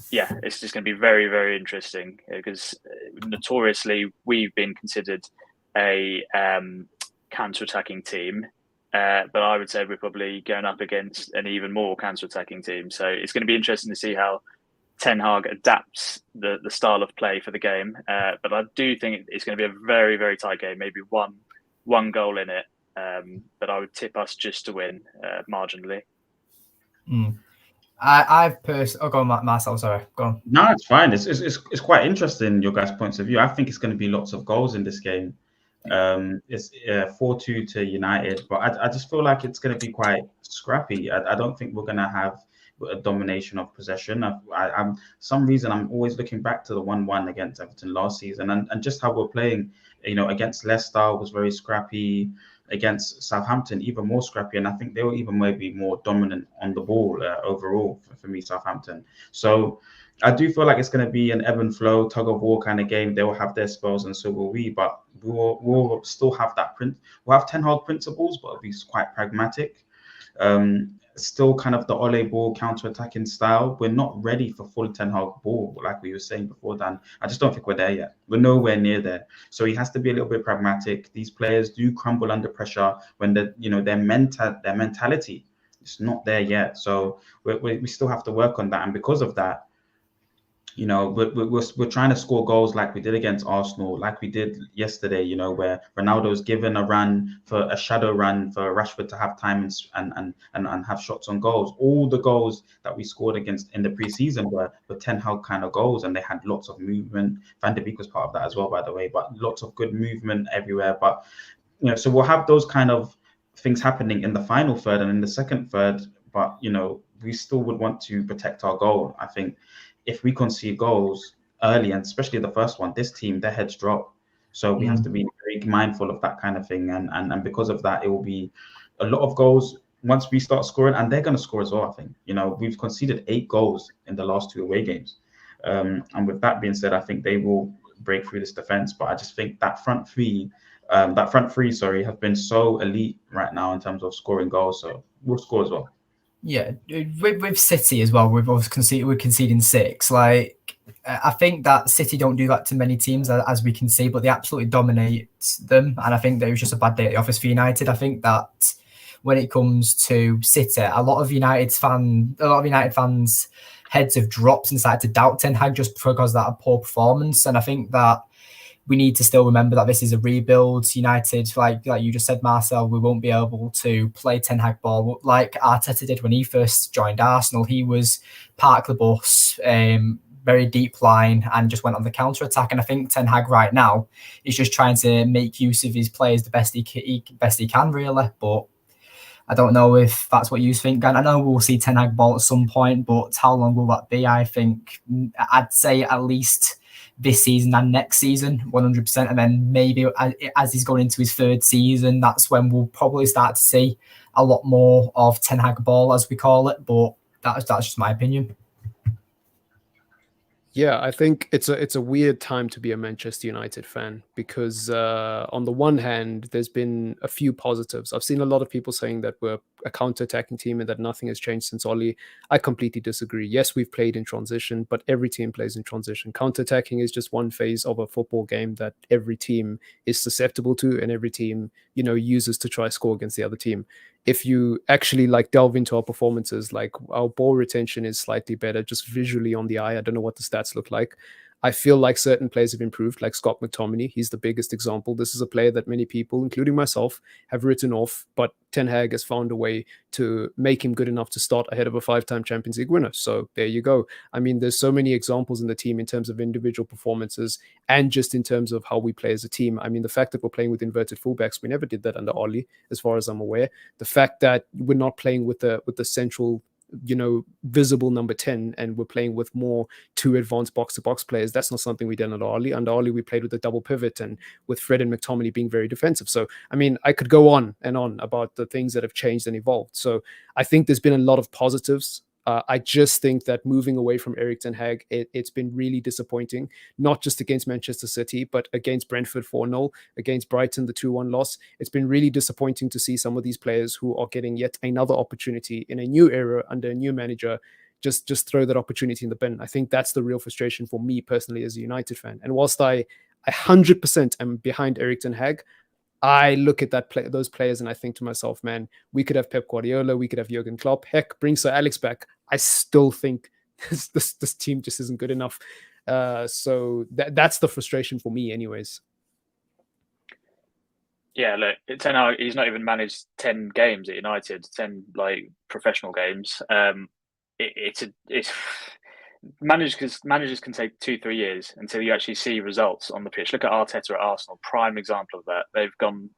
Yeah, it's just going to be very, very interesting because notoriously we've been considered a counter-attacking team, but I would say we're probably going up against an even more counter-attacking team. So it's going to be interesting to see how Ten Hag adapts the style of play for the game. But I do think it's going to be a very, very tight game, maybe one goal in it. But I would tip us just to win marginally. I've personally... Oh, go on, Marcel, sorry. Go on. No, it's fine. It's quite interesting, your guys' points of view. I think it's going to be lots of goals in this game. It's 4-2 to United, but I just feel like it's going to be quite scrappy. I don't think we're going to have a domination of possession. I'm some reason I'm always looking back to the 1-1 against Everton last season and just how we're playing. Against Leicester was very scrappy. against Southampton, even more scrappy, and I think they were even maybe more dominant on the ball overall for me, Southampton. So I do feel like it's going to be an ebb and flow, tug of war kind of game. They will have their spells, and so will we. But we'll still have that print. We'll have Ten Hag principles, but it'll be quite pragmatic. Still kind of the Ole ball counter-attacking style. We're not ready for full Ten Hag ball, like we were saying before, Dan. I just don't think we're there yet. We're nowhere near there. So he has to be a little bit pragmatic. These players do crumble under pressure when their mentality is not there yet. So we still have to work on that. And because of that, we're trying to score goals like we did against Arsenal, like we did yesterday, where Ronaldo's given a shadow run for Rashford to have time and have shots on goals. All the goals that we scored against in the preseason were Ten Hag kind of goals, and they had lots of movement. Van de Beek was part of that as well, by the way, but lots of good movement everywhere. But so we'll have those kind of things happening in the final third and in the second third, but we still would want to protect our goal. I think if we concede goals early, and especially the first one, this team, their heads drop. So we have to be very mindful of that kind of thing. And because of that, it will be a lot of goals once we start scoring, and they're going to score as well, I think. We've conceded 8 goals in the last 2 away games. And with that being said, I think they will break through this defense. But I just think that front three, have been so elite right now in terms of scoring goals. So we'll score as well. Yeah, with City as well, we're conceding 6. Like, I think that City don't do that to many teams, as we can see, but they absolutely dominate them. And I think that it was just a bad day at the office for United. I think that when it comes to City, a lot of United fans' heads have dropped and started to doubt Ten Hag just because of that poor performance. And I think that we need to still remember that this is a rebuild. United, like you just said, Marcel, we won't be able to play Ten Hag ball like Arteta did when he first joined Arsenal. He was park the bus, very deep line, and just went on the counter attack. And I think Ten Hag right now is just trying to make use of his players the best he can, really. But I don't know if that's what you think, Dan. I know we'll see Ten Hag ball at some point, but how long will that be? I think I'd say at least this season and next season, 100%. And then maybe as he's going into his 3rd season, that's when we'll probably start to see a lot more of Ten Hag ball, as we call it. But that's just my opinion. Yeah, I think it's a weird time to be a Manchester United fan because on the one hand, there's been a few positives. I've seen a lot of people saying that we're a counter-attacking team and that nothing has changed since Oli. I completely disagree. Yes, we've played in transition, but every team plays in transition. Counter-attacking is just one phase of a football game that every team is susceptible to and every team, uses to try score against the other team. If you actually delve into our performances, our ball retention is slightly better just visually on the eye. I don't know what the stats look like. I feel like certain players have improved, like Scott McTominay. He's the biggest example. This is a player that many people, including myself, have written off, but Ten Hag has found a way to make him good enough to start ahead of a 5-time Champions League winner. So there you go. I mean, there's so many examples in the team in terms of individual performances and just in terms of how we play as a team. I mean, the fact that we're playing with inverted fullbacks, we never did that under Oli, as far as I'm aware. The fact that we're not playing with the central visible number 10 and we're playing with more 2 advanced box-to-box players. That's not something we did under Oli. Under Oli, we played with a double pivot and with Fred and McTominay being very defensive. So, I mean, I could go on and on about the things that have changed and evolved. So I think there's been a lot of positives. I just think that moving away from Erik ten Hag, it's been really disappointing, not just against Manchester City, but against Brentford 4-0, against Brighton, the 2-1 loss. It's been really disappointing to see some of these players who are getting yet another opportunity in a new era under a new manager just throw that opportunity in the bin. I think that's the real frustration for me personally as a United fan. And whilst I 100% am behind Erik ten Hag, I look at those players and I think to myself, man, we could have Pep Guardiola, we could have Jurgen Klopp, heck, bring Sir Alex back. I still think this team just isn't good enough. So that's the frustration for me anyways. Yeah, look, Ten Hag, he's not even managed 10 games at United, 10 professional games. It's managers can take 2-3 years until you actually see results on the pitch. Look at Arteta at Arsenal, prime example of that. They've gone,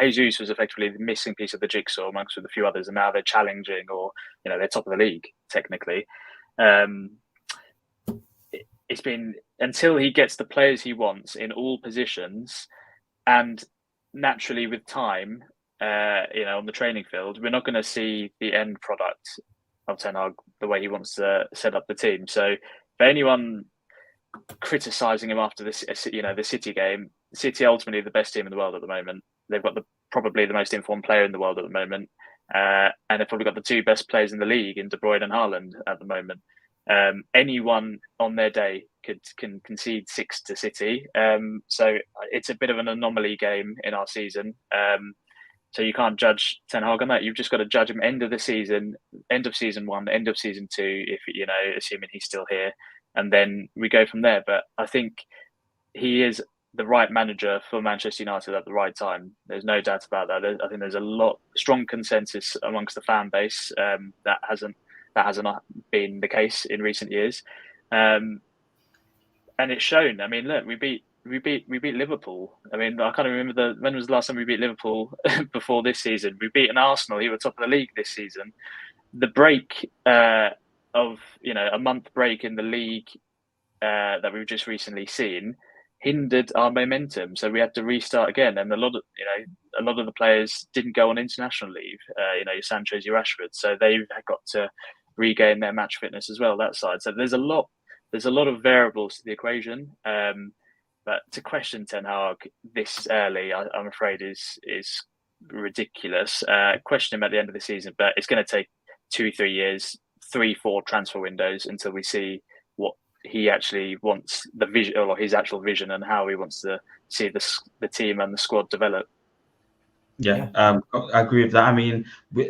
Jesus was effectively the missing piece of the jigsaw amongst with a few others, and now they're challenging or they're top of the league technically. It's been until he gets the players he wants in all positions, and naturally with time, on the training field, we're not going to see the end product of Ten Hag the way he wants to set up the team. So for anyone criticising him after this, the City game, City are ultimately the best team in the world at the moment. They've got probably the most informed player in the world at the moment, and they've probably got the two best players in the league in De Bruyne and Haaland at the moment. Anyone on their day can concede 6 to City. So it's a bit of an anomaly game in our season. So you can't judge Ten Hag on that. You've just got to judge him end of the season, end of season 1, end of season 2, if assuming he's still here, and then we go from there. But I think he is the right manager for Manchester United at the right time. There's no doubt about that. I think there's a strong consensus amongst the fan base that hasn't been the case in recent years, and it's shown. I mean, look, we beat Liverpool. I mean, I can't remember when was the last time we beat Liverpool before this season. We beat an Arsenal who were top of the league this season. The break of a month break in the league that we've just recently seen hindered our momentum, so we had to restart again. And a lot of the players didn't go on international leave. Your Sancho's, your Rashford, so they've got to regain their match fitness as well. That side, so there's a lot of variables to the equation. But to question Ten Hag this early, I'm afraid is ridiculous. Question him at the end of the season, but it's going to take 2-3 years, 3-4 transfer windows until we see what he actually wants, the vision, or his actual vision, and how he wants to see the team and the squad develop. Yeah. I agree with that. I mean,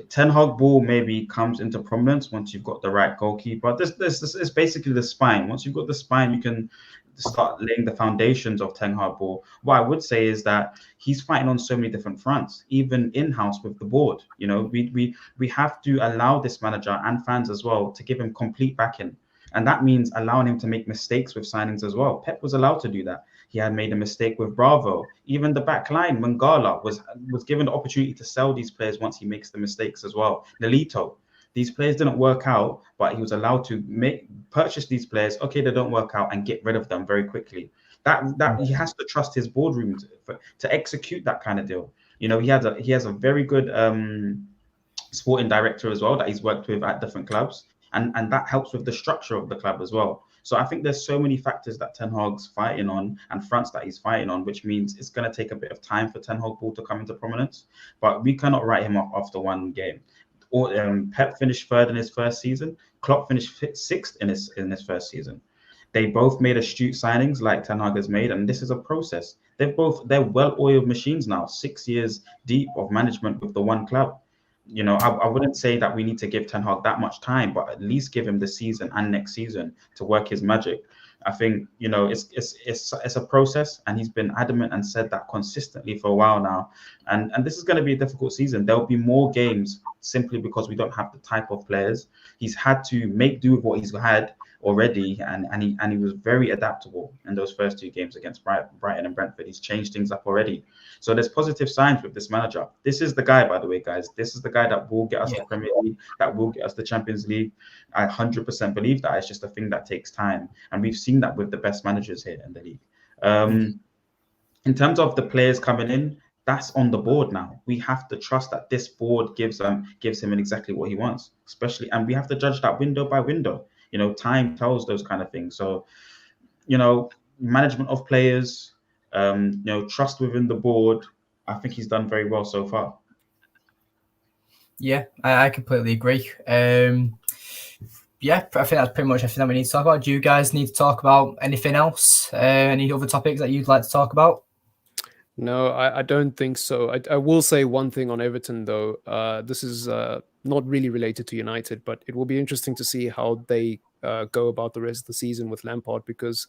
Ten Hag ball maybe comes into prominence once you've got the right goalkeeper. This is basically the spine. Once you've got the spine, you can start laying the foundations of Ten Hag ball. What I would say is that he's fighting on so many different fronts, even in-house with the board. We have to allow this manager and fans as well to give him complete backing. And that means allowing him to make mistakes with signings as well. Pep was allowed to do that. He had made a mistake with Bravo. Even the back line, Mangala was given the opportunity to sell these players once he makes the mistakes as well. Nolito, these players didn't work out, but he was allowed to purchase these players. Okay, they don't work out, and get rid of them very quickly. That he has to trust his boardroom to execute that kind of deal. He has a very good sporting director as well that he's worked with at different clubs. And that helps with the structure of the club as well. So I think there's so many factors that Ten Hag's fighting on and fronts that he's fighting on, which means it's going to take a bit of time for Ten Hag ball to come into prominence. But we cannot write him off after one game. Pep finished 3rd in his first season. Klopp finished 6th in his first season. They both made astute signings like Ten Hag has made, and this is a process. They're well-oiled machines now, 6 years deep of management with the one club. I wouldn't say that we need to give Ten Hag that much time, but at least give him the season and next season to work his magic. I think it's a process, and he's been adamant and said that consistently for a while now. And this is going to be a difficult season. There'll be more games simply because we don't have the type of players. He's had to make do with what he's had already, and he was very adaptable in those first 2 games against Brighton and Brentford. He's changed things up already. So there's positive signs with this manager. This is the guy, by the way, guys. This is the guy that will get us the Premier League, that will get us the Champions League. I 100% believe that. It's just a thing that takes time. And we've seen that with the best managers here in the league. In terms of the players coming in, that's on the board now. We have to trust that this board gives him exactly what he wants, and we have to judge that window by window. Time tells those kind of things. So, management of players, trust within the board. I think he's done very well so far. Yeah, I completely agree. I think that's pretty much everything that we need to talk about. Do you guys need to talk about anything else? Any other topics that you'd like to talk about? No, I don't think so. I will say one thing on Everton, though. This is not really related to United, but it will be interesting to see how they go about the rest of the season with Lampard, because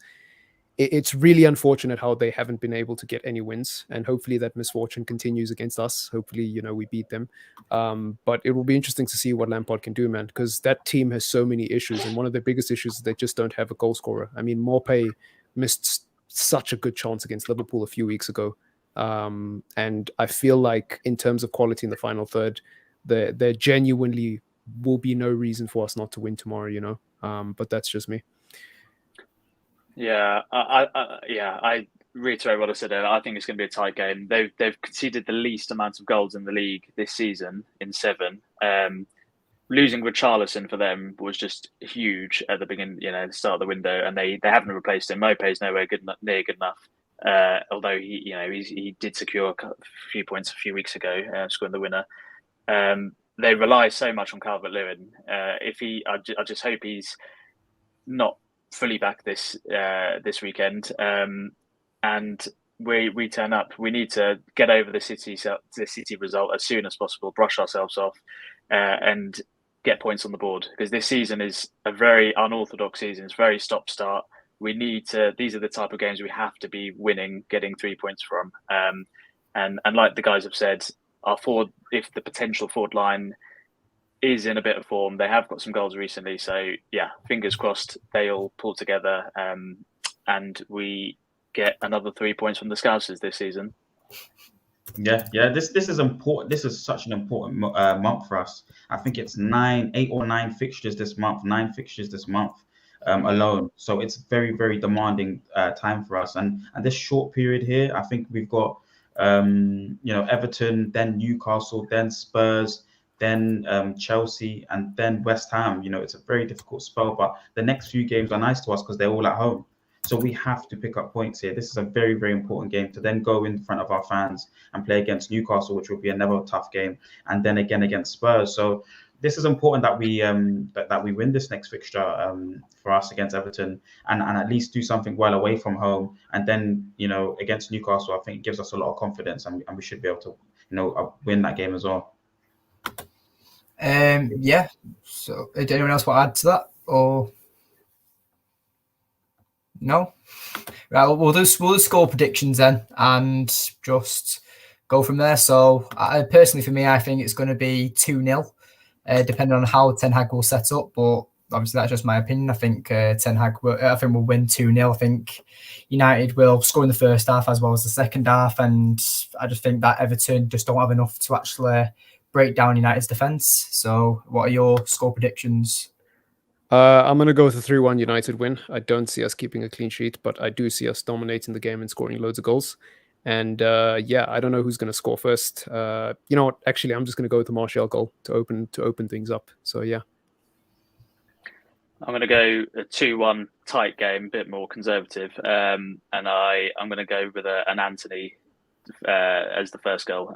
it's really unfortunate how they haven't been able to get any wins, and hopefully that misfortune continues against us. Hopefully, we beat them. But it will be interesting to see what Lampard can do, man, because that team has so many issues, and one of the biggest issues is they just don't have a goal scorer. I mean, Maupay missed such a good chance against Liverpool a few weeks ago. And I feel like in terms of quality in the final third, there genuinely will be no reason for us not to win tomorrow, but that's just me. Yeah, I reiterate what I said earlier. I think it's going to be a tight game. They've conceded the least amount of goals in the league this season in 7. Losing Richarlison for them was just huge at the beginning, the start of the window, and they haven't replaced him. Mopé's nowhere near good enough. Although he did secure a few points a few weeks ago, scoring the winner. They rely so much on Calvert-Lewin. I just hope he's not fully back this weekend. And we turn up. We need to get over the City result as soon as possible, brush ourselves off, and get points on the board, because this season is a very unorthodox season. It's very stop-start. We need to. These are the type of games we have to be winning, getting 3 points from. And like the guys have said, our forward, if the potential forward line is in a bit of form, they have got some goals recently. So yeah, fingers crossed they'll pull together, and we get another 3 points from the Scousers this season. Yeah. This is important. This is such an important month for us. I think it's 8 or 9 fixtures this month. 9 fixtures this month alone. So it's very, very demanding time for us. And this short period here, I think we've got Everton, then Newcastle, then Spurs, then Chelsea, and then West Ham. It's a very difficult spell, but the next few games are nice to us because they're all at home. So we have to pick up points here. This is a very, very important game to then go in front of our fans and play against Newcastle, which will be another tough game, and then again against Spurs. So this is important that we win this next fixture for us against Everton, and at least do something well away from home, and then against Newcastle, I think it gives us a lot of confidence, and we should be able to win that game as well. Yeah. So, did anyone else want to add to that, or? No? Right, we'll do score predictions then and just go from there. So, personally, for me, I think it's going to be 2-0, depending on how Ten Hag will set up. But obviously, that's just my opinion. I think Ten Hag will win 2-0. I think United will score in the first half as well as the second half. And I just think that Everton just don't have enough to actually break down United's defence. So, what are your score predictions? I'm going to go with a 3-1 United win. I don't see us keeping a clean sheet, but I do see us dominating the game and scoring loads of goals. And I don't know who's going to score first. You know what? Actually, I'm just going to go with the Martial goal to open things up. So yeah. I'm going to go a 2-1 tight game, a bit more conservative. And I'm going to go with an Anthony as the first goal.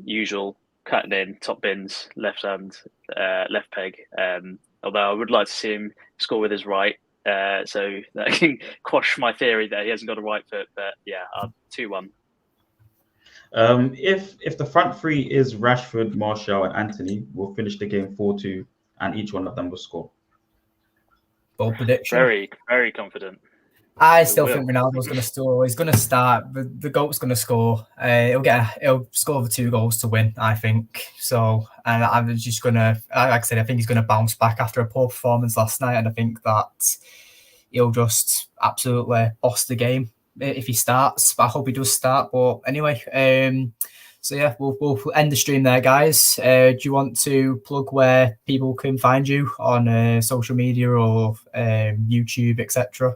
Usual, cutting in, top bins, left hand, left peg. Although I would like to see him score with his right, so that can quash my theory that he hasn't got a right foot. But yeah, 2-1. If the front three is Rashford, Martial, and Anthony, we'll finish the game 4-2, and each one of them will score. Bold prediction. Very, very confident. I still think Ronaldo's going to score. He's going to start. The GOAT's going to score. He'll score the 2 goals to win, I think. So, and I'm just going to, like I said, I think he's going to bounce back after a poor performance last night, and I think that he'll just absolutely boss the game if he starts. But I hope he does start. But anyway, so yeah, we'll end the stream there, guys. Do you want to plug where people can find you on social media or YouTube, etc.?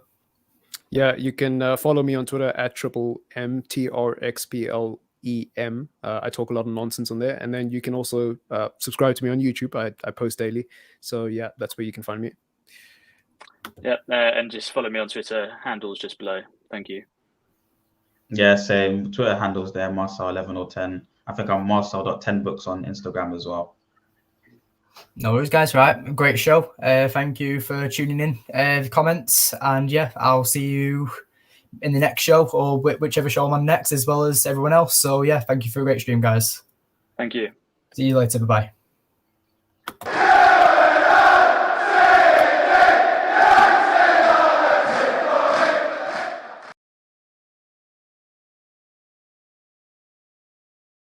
Yeah, you can follow me on Twitter at @MTRXPLEM. I talk a lot of nonsense on there. And then you can also subscribe to me on YouTube. I post daily. So yeah, that's where you can find me. Yeah, and just follow me on Twitter. Handles just below. Thank you. Yeah, same. Twitter handles there, Marcel11 or 10. I think I'm Marcel.10books on Instagram as well. No worries, guys. Right, great show. Thank you for tuning in. Comments, and yeah, I'll see you in the next show or whichever show I'm on next, as well as everyone else. So yeah, thank you for a great stream, guys. Thank you. See you later. Bye bye.